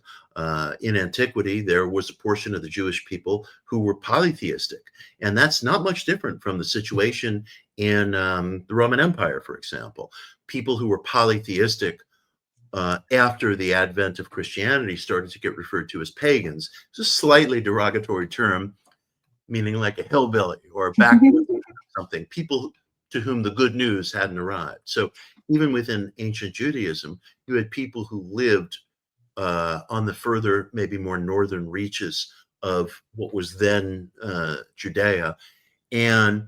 In antiquity, there was a portion of the Jewish people who were polytheistic, and that's not much different from the situation in the Roman Empire, for example. People who were polytheistic after the advent of Christianity started to get referred to as pagans. It's a slightly derogatory term, meaning like a hillbilly or a backwoods or something, people to whom the good news hadn't arrived. So even within ancient Judaism, you had people who lived on the further, maybe more northern reaches of what was then Judea. And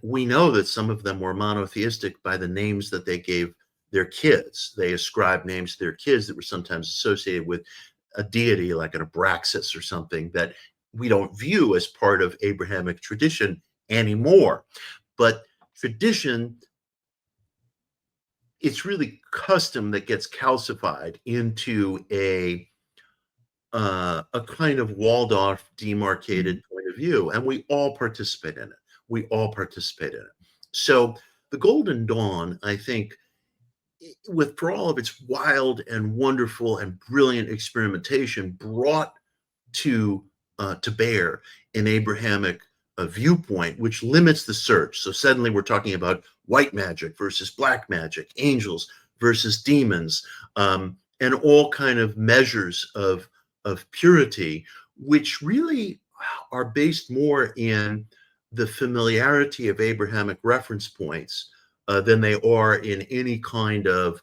we know that some of them were monotheistic by the names that they gave their kids. They ascribed names to their kids that were sometimes associated with a deity like an Abraxas or something that we don't view as part of Abrahamic tradition anymore. But tradition, it's really custom that gets calcified into a kind of walled off, demarcated point of view, and we all participate in it. We all participate in it. So the Golden Dawn, I think, for all of its wild and wonderful and brilliant experimentation, brought to bear an Abrahamic viewpoint, which limits the search. So suddenly we're talking about white magic versus black magic, angels versus demons, and all kind of measures of purity, which really are based more in the familiarity of Abrahamic reference points than they are in any kind of,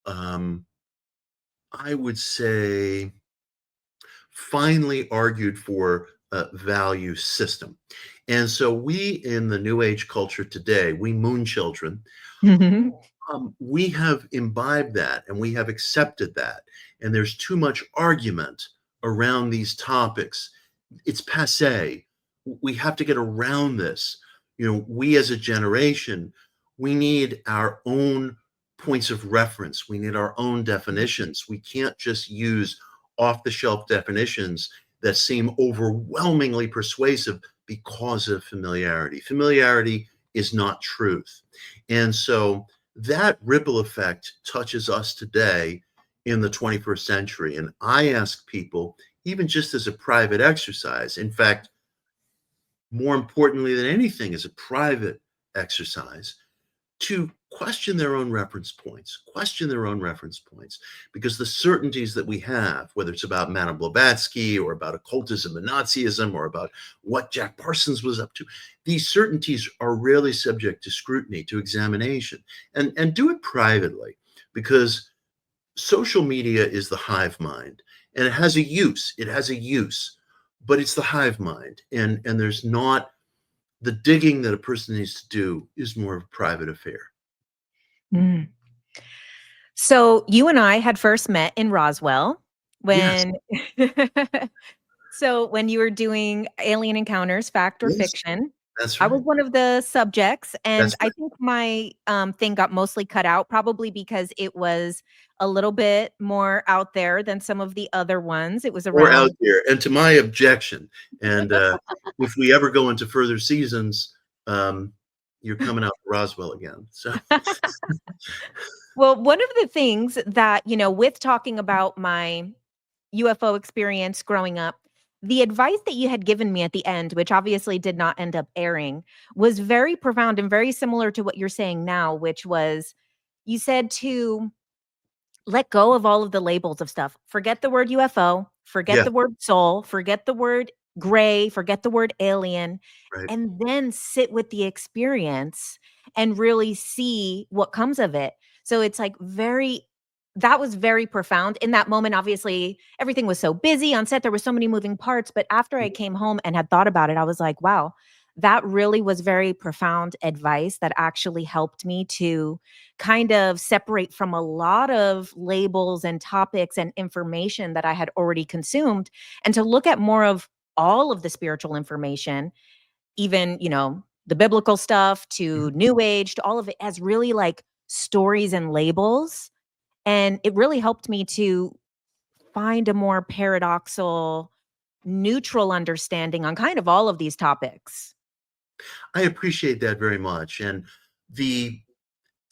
I would say, finely argued for value system. And so we in the New Age culture today, we moon children, we have imbibed that and we have accepted that. And there's too much argument around these topics. It's passé. We have to get around this. You know, we as a generation, we need our own points of reference. We need our own definitions. We can't just use off-the-shelf definitions that seem overwhelmingly persuasive because of familiarity. Familiarity is not truth. And so that ripple effect touches us today in the 21st century. And I ask people, even just as a private exercise, in fact, more importantly than anything, as a private exercise, to question their own reference points, because the certainties that we have, whether it's about Madame Blavatsky or about occultism and Nazism or about what Jack Parsons was up to, these certainties are rarely subject to scrutiny, to examination, and do it privately, because social media is the hive mind, and it has a use, but it's the hive mind, and there's not the digging that a person needs to do is more of a private affair. Mm. So you and I had first met in Roswell Yes, when so when you were doing Alien Encounters, Fact or yes, Fiction. that's I was right. one of the subjects, and That's I right. think my thing got mostly cut out, probably because it was a little bit more out there than some of the other ones. It was Or out around there. And to my objection, and if we ever go into further seasons, you're coming out to Roswell again. So well, one of the things that, with talking about my UFO experience growing up, the advice that you had given me at the end, which obviously did not end up airing, was very profound and very similar to what you're saying now, which was you said to let go of all of the labels of stuff. Forget the word UFO, forget yeah, the word soul, forget the word gray, forget the word alien, right. and then sit with the experience and really see what comes of it. So it's like that was very profound in that moment. Obviously, everything was so busy on set. There were so many moving parts. But after I came home and had thought about it, I was like, wow, that really was very profound advice that actually helped me to kind of separate from a lot of labels and topics and information that I had already consumed, and to look at more of all of the spiritual information, even, the biblical stuff to Mhm. new age to all of it as really like stories and labels. And it really helped me to find a more paradoxal, neutral understanding on kind of all of these topics. I appreciate that very much. And the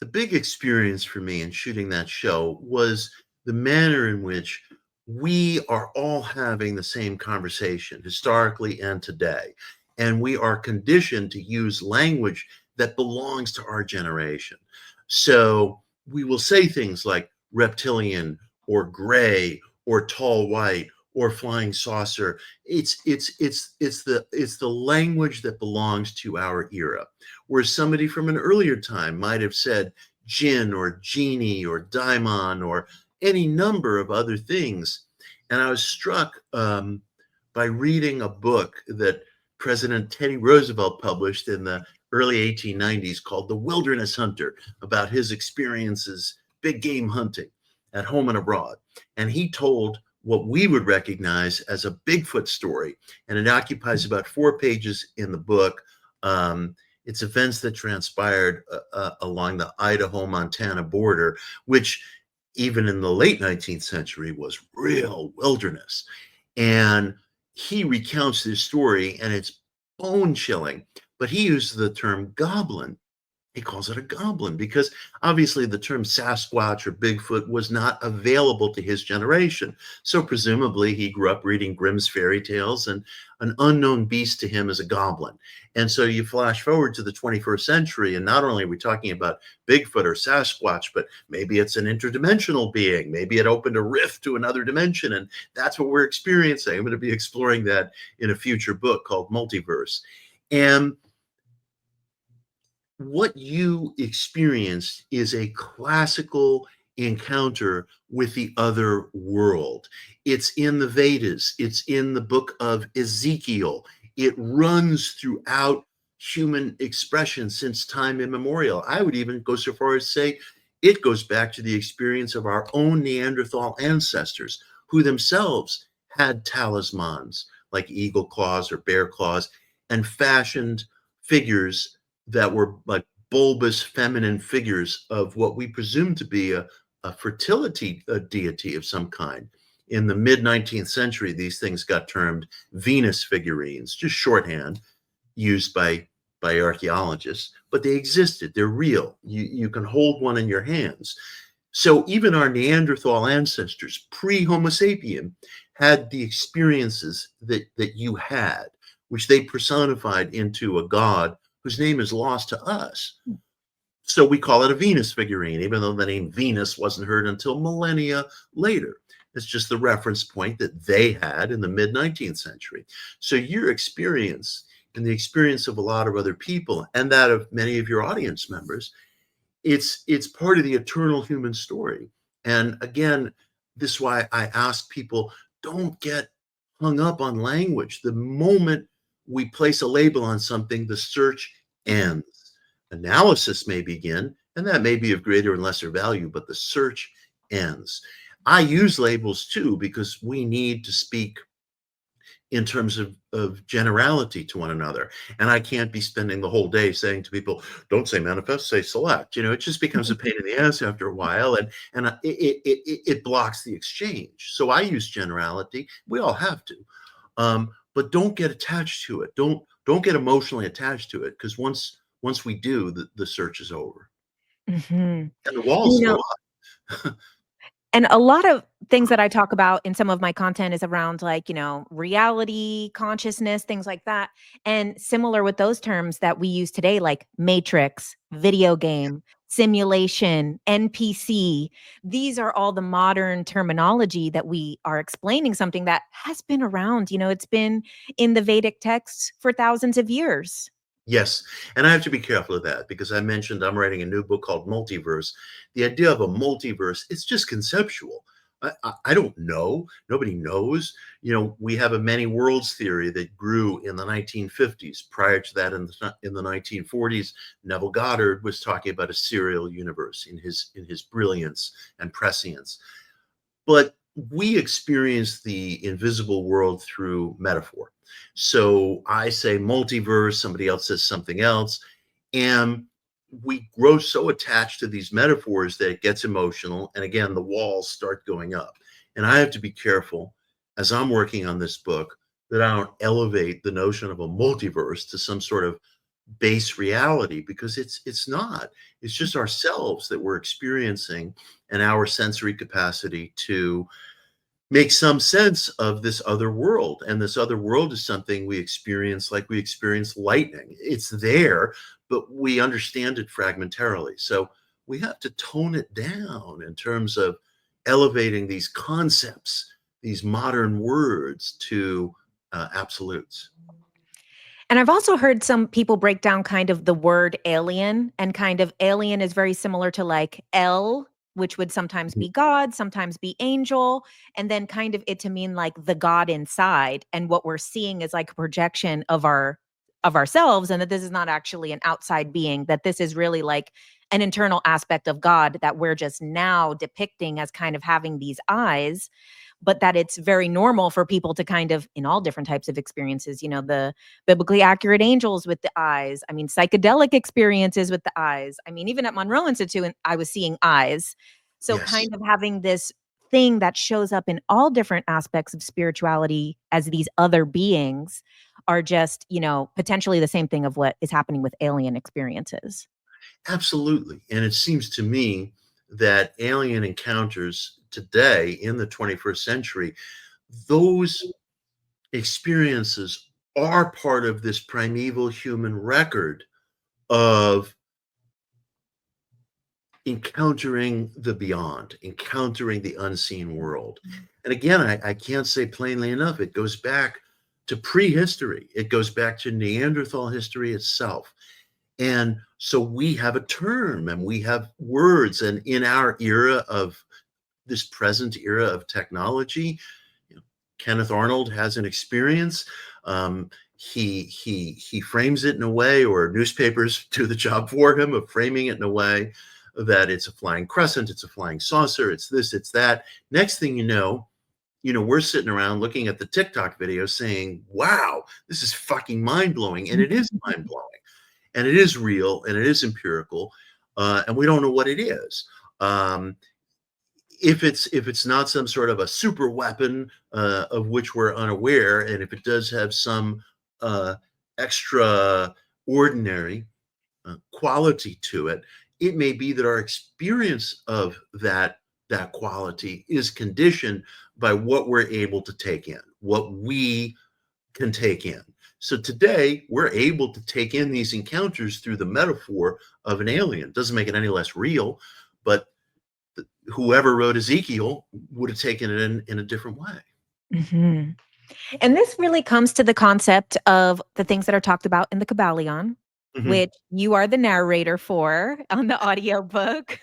the big experience for me in shooting that show was the manner in which we are all having the same conversation historically and today. And we are conditioned to use language that belongs to our generation. So we will say things like reptilian or gray or tall white or flying saucer. It's the language that belongs to our era, where somebody from an earlier time might have said Jinn or genie or daimon or any number of other things. And I was struck by reading a book that President Teddy Roosevelt published in the early 1890s called The Wilderness Hunter, about his experiences big game hunting at home and abroad. And he told what we would recognize as a Bigfoot story, and it occupies about 4 pages in the book. It's events that transpired along the Idaho-Montana border, which even in the late 19th century was real wilderness. And he recounts this story, and it's bone chilling, but he uses the term goblin. He calls it a goblin because obviously the term Sasquatch or Bigfoot was not available to his generation. So presumably he grew up reading Grimm's fairy tales, and an unknown beast to him is a goblin. And so you flash forward to the 21st century, and not only are we talking about Bigfoot or Sasquatch, but maybe it's an interdimensional being. Maybe it opened a rift to another dimension, and that's what we're experiencing. I'm going to be exploring that in a future book called Multiverse. And what you experienced is a classical encounter with the other world. It's in the Vedas, it's in the book of Ezekiel. It runs throughout human expression since time immemorial. I would even go so far as say it goes back to the experience of our own Neanderthal ancestors, who themselves had talismans like eagle claws or bear claws, and fashioned figures that were like bulbous feminine figures of what we presume to be a fertility deity of some kind. In the mid 19th century, these things got termed Venus figurines, just shorthand used by archaeologists, but they existed. They're real. You can hold one in your hands. So even our Neanderthal ancestors, pre-Homo sapien, had the experiences that you had, which they personified into a god whose name is lost to us. So we call it a Venus figurine, even though the name Venus wasn't heard until millennia later. It's just the reference point that they had in the mid-19th century. So your experience and the experience of a lot of other people and that of many of your audience members, it's part of the eternal human story. And again, this is why I ask people, don't get hung up on language. The moment we place a label on something, the search ends. Analysis may begin, and that may be of greater and lesser value, but the search ends. I use labels too, because we need to speak in terms of generality to one another. And I can't be spending the whole day saying to people, don't say manifest, say select. You know, it just becomes a pain in the ass after a while, and it blocks the exchange. So I use generality. We all have to. But don't get attached to it. Don't get emotionally attached to it, because once we do, the search is over. Mhm. And the walls You go know, up. and a lot of things that I talk about in some of my content is around like, reality, consciousness, things like that. And similar with those terms that we use today, like matrix, video game, simulation, NPC. These are all the modern terminology that we are explaining something that has been around. It's been in the Vedic texts for thousands of years. Yes, and I have to be careful of that, because I mentioned I'm writing a new book called Multiverse. The idea of a multiverse, it's just conceptual. I don't know. Nobody knows. We have a many worlds theory that grew in the 1950s. Prior to that, in the 1940s, Neville Goddard was talking about a serial universe in his brilliance and prescience. But we experience the invisible world through metaphor. So I say multiverse, somebody else says something else, and we grow so attached to these metaphors that it gets emotional. And again, the walls start going up. And I have to be careful as I'm working on this book that I don't elevate the notion of a multiverse to some sort of base reality, because it's not. It's just ourselves that we're experiencing, and our sensory capacity to make some sense of this other world. And this other world is something we experience like we experience lightning. It's there, but we understand it fragmentarily. So we have to tone it down in terms of elevating these concepts, these modern words, to absolutes. And I've also heard some people break down kind of the word alien, and kind of alien is very similar to like El, which would sometimes be God, sometimes be angel, and then kind of it to mean like the God inside. And what we're seeing is like a projection of ourselves, and that this is not actually an outside being, that this is really like an internal aspect of God that we're just now depicting as kind of having these eyes, but that it's very normal for people to kind of, in all different types of experiences, the biblically accurate angels with the eyes. I mean, psychedelic experiences with the eyes. I mean, even at Monroe Institute, I was seeing eyes. So Yes. kind of having this thing that shows up in all different aspects of spirituality as these other beings are just, potentially the same thing of what is happening with alien experiences. Absolutely. And it seems to me that alien encounters today in the 21st century, those experiences are part of this primeval human record of encountering the beyond, encountering the unseen world. And again, I can't say plainly enough, it goes back to prehistory, it goes back to Neanderthal history itself. And so we have a term and we have words. And in our era of this present era of technology, Kenneth Arnold has an experience. He frames it in a way, or newspapers do the job for him of framing it in a way that it's a flying crescent, it's a flying saucer, it's this, it's that. Next thing you know, we're sitting around looking at the TikTok video saying, wow, this is fucking mind blowing. And it is mind blowing. And it is real, and it is empirical, and we don't know what it is. If it's not some sort of a super weapon of which we're unaware, and if it does have some extraordinary quality to it, it may be that our experience of that quality is conditioned by what we're able to take in, what we can take in. So today we're able to take in these encounters through the metaphor of an alien. Doesn't make it any less real, but whoever wrote Ezekiel would have taken it in a different way. Mm-hmm. And this really comes to the concept of the things that are talked about in the Kabbalion, Mm-hmm. which you are the narrator for on the audiobook.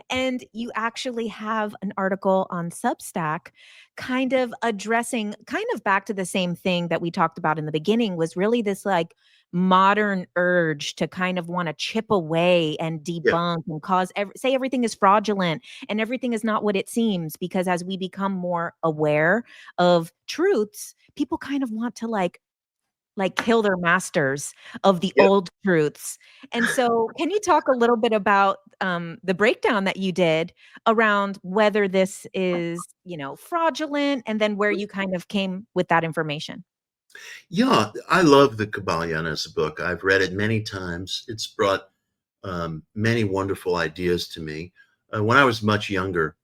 And you actually have an article on Substack kind of addressing kind of back to the same thing that we talked about in the beginning, was really this like modern urge to kind of want to chip away and Yeah, debunk and say everything is fraudulent and everything is not what it seems, because as we become more aware of truths, people kind of want to like kill their masters of the yeah. old truths. And so can you talk a little bit about the breakdown that you did around whether this is, fraudulent, and then where you kind of came with that information? Yeah, I love the Kabbalion as a book. I've read it many times. It's brought many wonderful ideas to me. When I was much younger,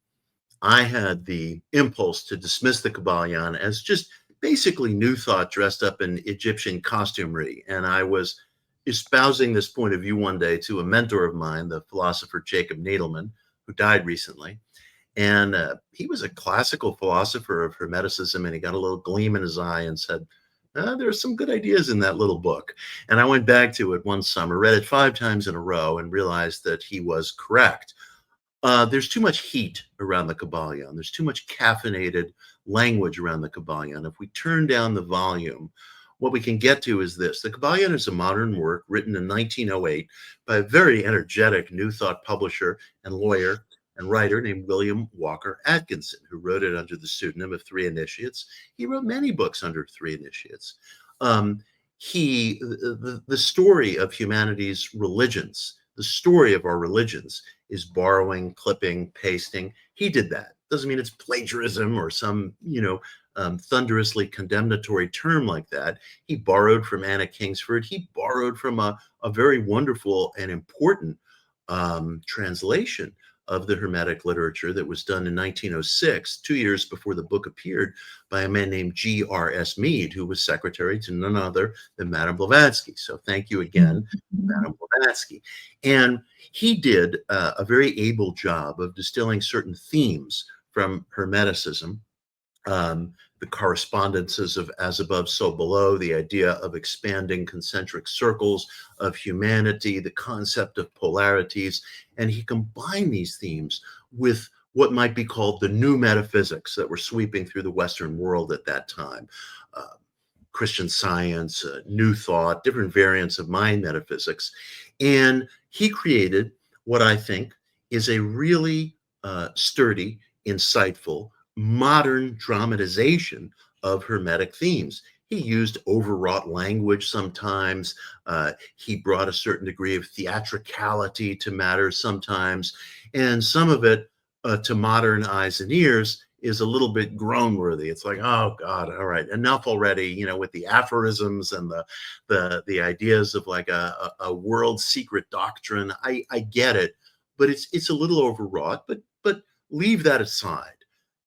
I had the impulse to dismiss the Kabbalion as just basically New Thought dressed up in Egyptian costumery. And I was espousing this point of view one day to a mentor of mine, the philosopher Jacob Nadelman, who died recently. And he was a classical philosopher of Hermeticism, and he got a little gleam in his eye and said, there are some good ideas in that little book. And I went back to it one summer, read it 5 times in a row, and realized that he was correct. There's too much heat around the Kabbalion. There's too much caffeinated language around the Kabbalion. If we turn down the volume, what we can get to is this. The Kabbalion is a modern work written in 1908 by a very energetic New Thought publisher and lawyer and writer named William Walker Atkinson, who wrote it under the pseudonym of Three Initiates. He wrote many books under Three Initiates. The story of humanity's religions, the story of our religions, is borrowing, clipping, pasting. He did that. Doesn't mean it's plagiarism or some, thunderously condemnatory term like that. He borrowed from Anna Kingsford. He borrowed from a very wonderful and important translation of the Hermetic literature that was done in 1906, 2 years before the book appeared, by a man named G.R.S. Mead, who was secretary to none other than Madame Blavatsky. So thank you again, Madame Blavatsky. And he did a very able job of distilling certain themes from Hermeticism, the correspondences of as above, so below, the idea of expanding concentric circles of humanity, the concept of polarities. And he combined these themes with what might be called the new metaphysics that were sweeping through the Western world at that time. Christian Science, New Thought, different variants of mind metaphysics. And he created what I think is a really sturdy, insightful, modern dramatization of Hermetic themes. He used overwrought language sometimes. He brought a certain degree of theatricality to matters sometimes. And some of it, to modern eyes and ears, is a little bit groan-worthy. It's like, oh God, all right, enough already, with the aphorisms and the ideas of like a world secret doctrine. I get it, but it's a little overwrought, but leave that aside.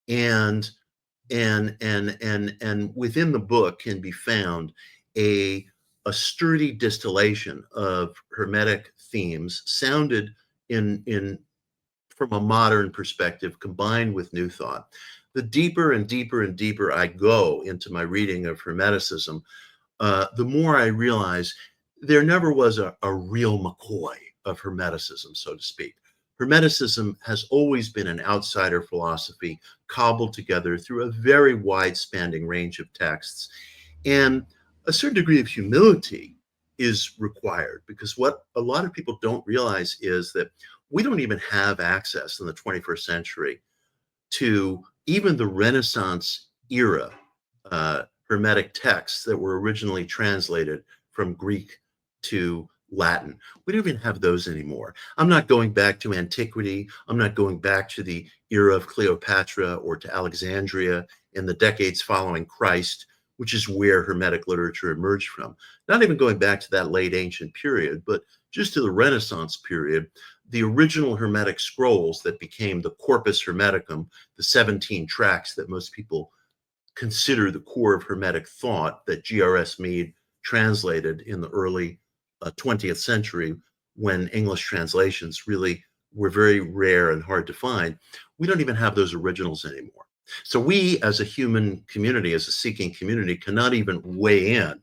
And within the book can be found a sturdy distillation of Hermetic themes, sounded in from a modern perspective, combined with New Thought. The deeper and deeper and deeper I go into my reading of Hermeticism, the more I realize there never was a real McCoy of Hermeticism, so to speak. Hermeticism has always been an outsider philosophy cobbled together through a very wide-spanning range of texts. And a certain degree of humility is required, because what a lot of people don't realize is that we don't even have access in the 21st century to even the Renaissance era Hermetic texts that were originally translated from Greek to Latin. We don't even have those anymore. I'm not going back to antiquity. I'm not going back to the era of Cleopatra or to Alexandria in the decades following Christ, which is where Hermetic literature emerged from. Not even going back to that late ancient period, but just to the Renaissance period. The original Hermetic scrolls that became the Corpus Hermeticum, the 17 tracts that most people consider the core of Hermetic thought that G.R.S. Mead translated in the early 20th century, when English translations really were very rare and hard to find. We don't even have those originals anymore. So we, as a human community, as a seeking community, cannot even weigh in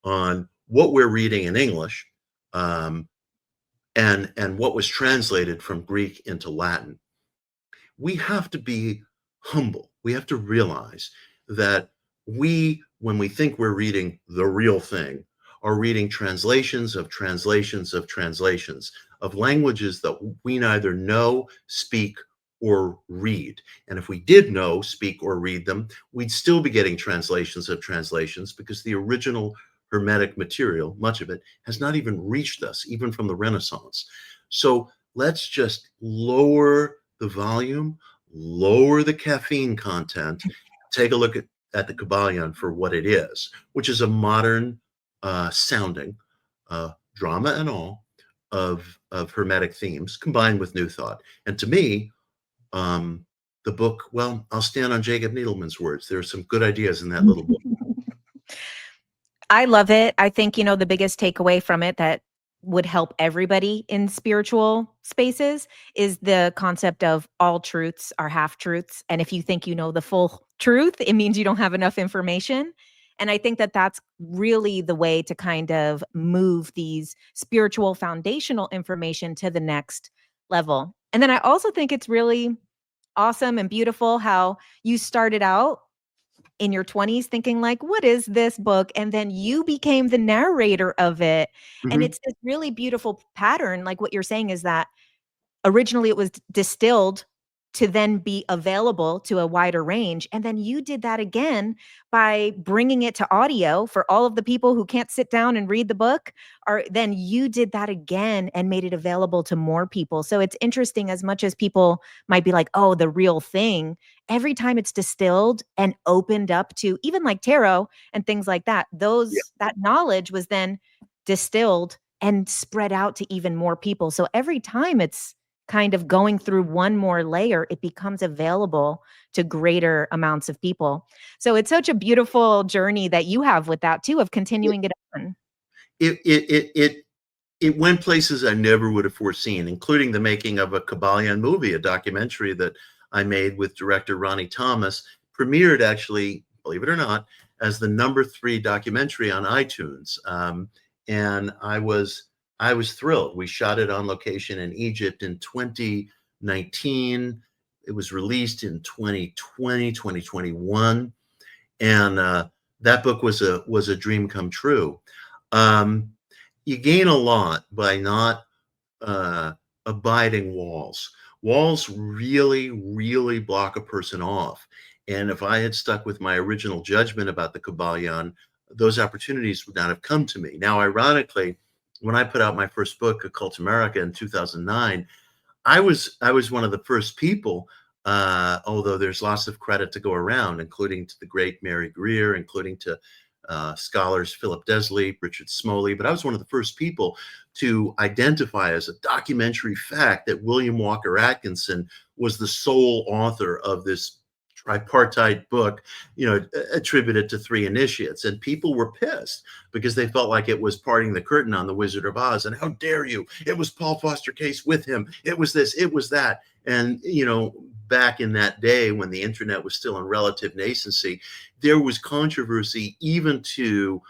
on what we're reading in English, and what was translated from Greek into Latin. We have to be humble. We have to realize that when we think we're reading the real thing, are reading translations of translations of translations of languages that we neither know, speak, or read. And if we did know, speak, or read them, we'd still be getting translations of translations, because the original Hermetic material, much of it, has not even reached us, even from the Renaissance. So let's just lower the volume, lower the caffeine content, take a look at the Kybalion for what it is, which is a modern sounding drama and all of Hermetic themes combined with New Thought. And to me, the book, well, I'll stand on Jacob Needleman's words. There are some good ideas in that little book. I love it. I think, the biggest takeaway from it that would help everybody in spiritual spaces is the concept of all truths are half truths. And if you think you know the full truth, it means you don't have enough information. And I think that that's really the way to kind of move these spiritual foundational information to the next level. And then I also think it's really awesome and beautiful how you started out in your 20s thinking like, what is this book? And then you became the narrator of it. And it's this really beautiful pattern. Like what you're saying is that originally it was distilled to then be available to a wider range. And then you did that again by bringing it to audio for all of the people who can't sit down and read the book. Or then you did that again and made it available to more people. So it's interesting, as much as people might be like, oh, the real thing, every time it's distilled and opened up to even like tarot and things like that, that knowledge was then distilled and spread out to even more people. So every time it's kind of going through one more layer, it becomes available to greater amounts of people. So it's such a beautiful journey that you have with that too, of continuing it on. It went places I never would have foreseen, including the making of a Kybalion movie, a documentary that I made with director Ronnie Thomas, premiered actually, believe it or not, as the #3 documentary on iTunes. And I was thrilled. We shot it on location in Egypt in 2019. It was released in 2020, 2021. And that book was a dream come true. You gain a lot by not abiding walls. Walls really, really block a person off. And if I had stuck with my original judgment about the Kybalion, those opportunities would not have come to me. Now, ironically, when I put out my first book, Occult America, in 2009, I was one of the first people, although there's lots of credit to go around, including to the great Mary Greer, including to scholars Philip Desley, Richard Smoley, but I was one of the first people to identify as a documentary fact that William Walker Atkinson was the sole author of this tripartite book, attributed to 3 initiates. And people were pissed because they felt like it was parting the curtain on the Wizard of Oz. And how dare you? It was Paul Foster Case with him. It was this, it was that. And, back in that day when the internet was still in relative nascency, there was controversy even to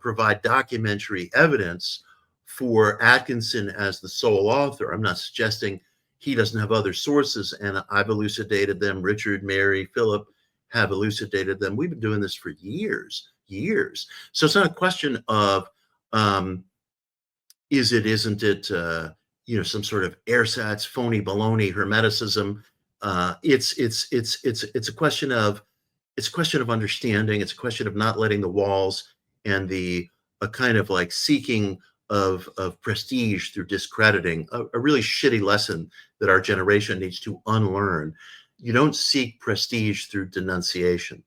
provide documentary evidence for Atkinson as the sole author. I'm not suggesting he doesn't have other sources, and I've elucidated them. Richard, Mary, Philip have elucidated them. We've been doing this for years. So it's not a question of is it, isn't it, some sort of ersatz, phony baloney hermeticism. It's a question of understanding. It's a question of not letting the walls and a kind of like seeking of prestige through discrediting, a really shitty lesson that our generation needs to unlearn. You don't seek prestige through denunciation.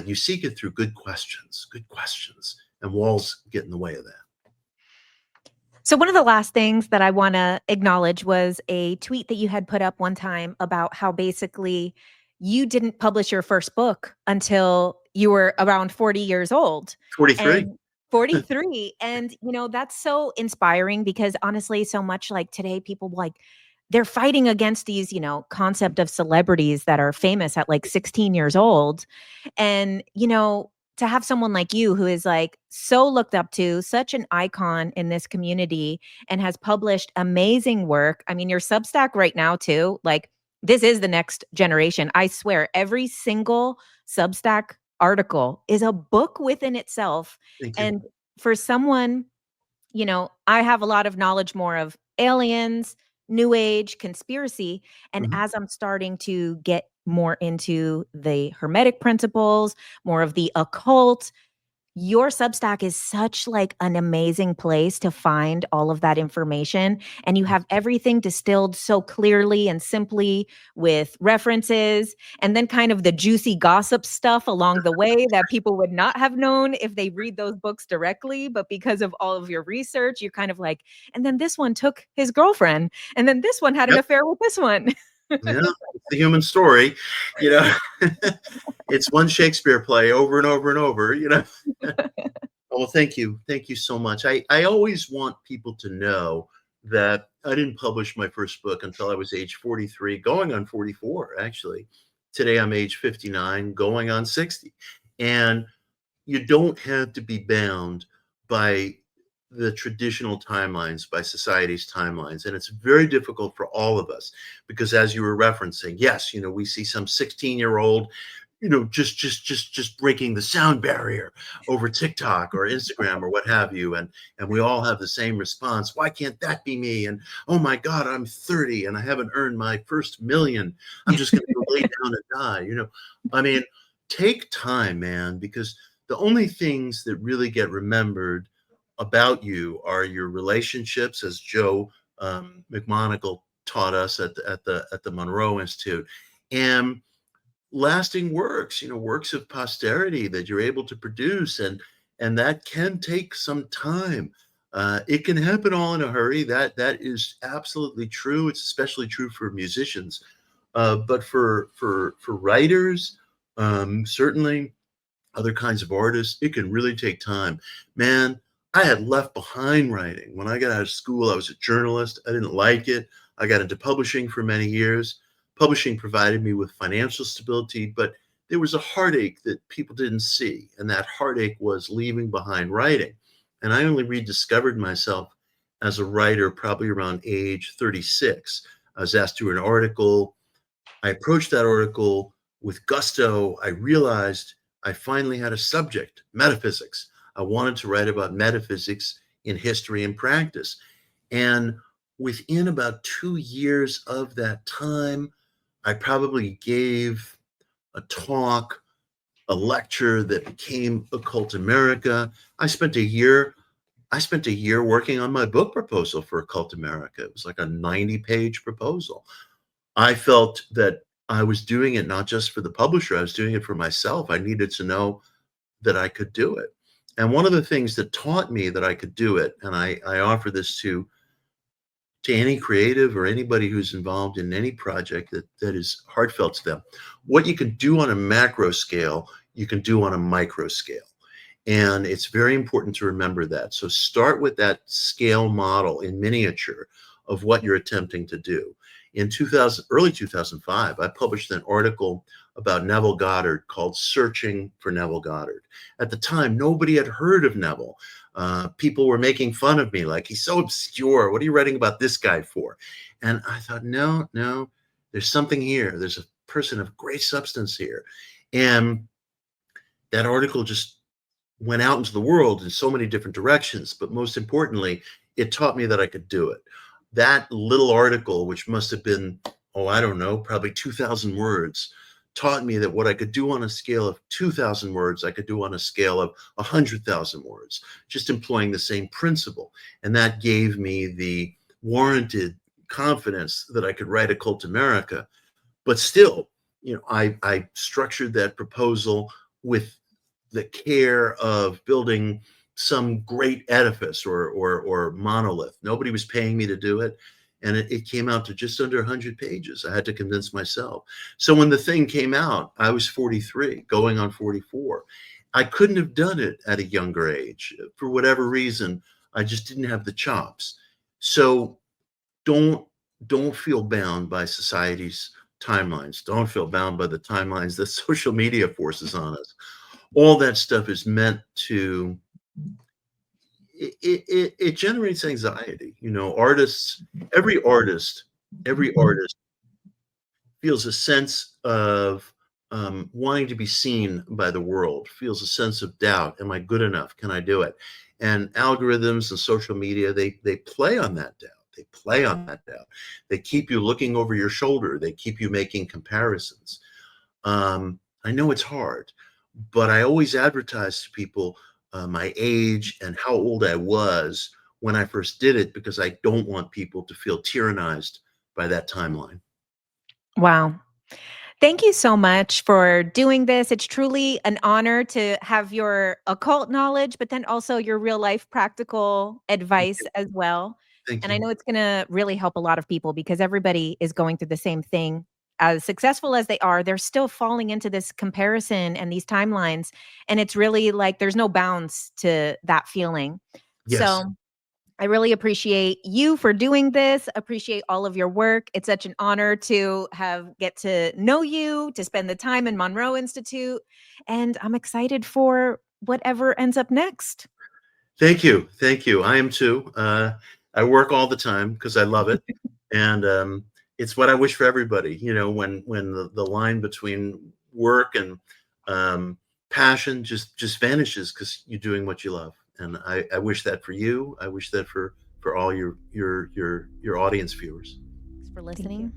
You seek it through good questions, and walls get in the way of that. So one of the last things that I want to acknowledge was a tweet that you had put up one time about how basically you didn't publish your first book until you were around 40 years old. 43. And 43. And, that's so inspiring because honestly, so much like today, people like, they're fighting against these, concept of celebrities that are famous at like 16 years old. And, to have someone like you who is like so looked up to, such an icon in this community and has published amazing work. I mean, your Substack right now too, like this is the next generation. I swear every single Substack article is a book within itself. Thank you. And for someone, I have a lot of knowledge more of aliens, new age, conspiracy. And Mhm. as I'm starting to get more into the hermetic principles, more of the occult, your Substack is such like an amazing place to find all of that information. And you have everything distilled so clearly and simply with references and then kind of the juicy gossip stuff along the way that people would not have known if they read those books directly. But because of all of your research, you're kind of like, and then this one took his girlfriend, and then this one had an Yep. affair with this one. Yeah, it's the human story, you know. It's one Shakespeare play over and over and over, you know. Well, thank you. Thank you so much. I always want people to know that I didn't publish my first book until I was age 43, going on 44, actually. Today I'm age 59, going on 60. And you don't have to be bound by the traditional timelines, by society's timelines. And it's very difficult for all of us because, as you were referencing, yes, we see some 16-year-old, just breaking the sound barrier over TikTok or Instagram or what have you. And we all have the same response. Why can't that be me? And oh my God, I'm 30 and I haven't earned my first million. I'm just going to go lay down and die. I mean, take time, man, because the only things that really get remembered about you are your relationships, as Joe McMonagle taught us at the Monroe Institute, and lasting works, works of posterity that you're able to produce, and that can take some time. It can happen all in a hurry. That is absolutely true. It's especially true for musicians, but for writers, certainly other kinds of artists, it can really take time. Man, I had left behind writing. When I got out of school, I was a journalist. I didn't like it. I got into publishing for many years. Publishing provided me with financial stability, but there was a heartache that people didn't see. And that heartache was leaving behind writing. And I only rediscovered myself as a writer probably around age 36. I was asked to do an article. I approached that article with gusto. I realized I finally had a subject, metaphysics. I wanted to write about metaphysics in history and practice. And within about 2 years of that time, I probably gave a talk, a lecture that became Occult America. I spent a year working on my book proposal for Occult America. It was like a 90-page proposal. I felt that I was doing it not just for the publisher, I was doing it for myself. I needed to know that I could do it. And one of the things that taught me that I could do it, and I offer this to any creative or anybody who's involved in any project that is heartfelt to them, what you can do on a macro scale, you can do on a micro scale. And it's very important to remember that. So start with that scale model in miniature of what you're attempting to do. In early 2005, I published an article about Neville Goddard called Searching for Neville Goddard. At the time, nobody had heard of Neville. People were making fun of me, like, he's so obscure. What are you writing about this guy for? And I thought, no, there's something here. There's a person of great substance here. And that article just went out into the world in so many different directions. But most importantly, it taught me that I could do it. That little article, which must have been, I don't know, probably 2,000 words, taught me that what I could do on a scale of 2,000 words, I could do on a scale of 100,000 words, just employing the same principle. And that gave me the warranted confidence that I could write Occult America. But still, I structured that proposal with the care of building some great edifice or monolith. Nobody was paying me to do it. and it came out to just under 100 pages. I had to convince myself. So when the thing came out, I was 43, going on 44. I couldn't have done it at a younger age. For whatever reason, I just didn't have the chops. So don't feel bound by society's timelines. Don't feel bound by the timelines that social media forces on us. All that stuff is meant to, it generates anxiety. You know, every artist feels a sense of wanting to be seen by the world, feels a sense of doubt. Am I good enough? Can I do it? And algorithms and social media, they play on that doubt. They play on that doubt. They keep you looking over your shoulder. They keep you making comparisons. I know it's hard, but I always advertise to people my age and how old I was when I first did it, because I don't want people to feel tyrannized by that timeline. Wow. Thank you so much for doing this. It's truly an honor to have your occult knowledge, but then also your real life practical advice as well. Thank And I you. know it's going to really help a lot of people because everybody is going through the same thing. As successful as they are, they're still falling into this comparison and these timelines. And it's really like there's no bounds to that feeling. Yes. So I really appreciate you for doing this. Appreciate all of your work. It's such an honor to get to know you, to spend the time in Monroe Institute, and I'm excited for whatever ends up next. Thank you. Thank you. I am too. I work all the time because I love it. And it's what I wish for everybody. You know, when the line between work and passion just vanishes because you're doing what you love. And I wish that for you. I wish that for all your audience viewers. Thanks for listening.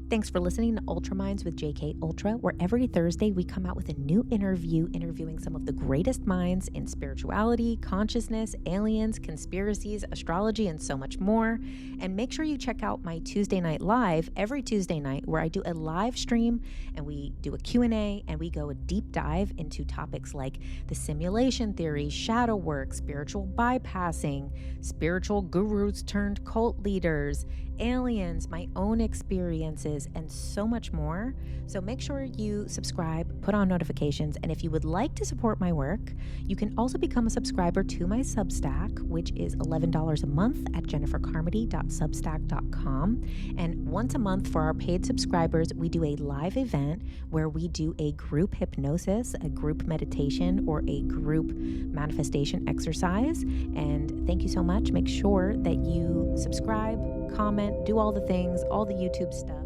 Thanks for listening to Ultra Minds with JK Ultra, where every Thursday we come out with a new interviewing some of the greatest minds in spirituality, consciousness, aliens, conspiracies, astrology, and so much more. And make sure you check out my Tuesday Night Live every Tuesday night, where I do a live stream and we do a Q&A and we go a deep dive into topics like the simulation theory, shadow work, spiritual bypassing, spiritual gurus turned cult leaders, aliens, my own experiences, and so much more. So make sure you subscribe, put on notifications, and if you would like to support my work, you can also become a subscriber to my Substack, which is $11 a month at jennifercarmody.substack.com. And once a month for our paid subscribers, we do a live event where we do a group hypnosis, a group meditation, or a group manifestation exercise. And thank you so much. Make sure that you subscribe, comment, do all the things, all the YouTube stuff.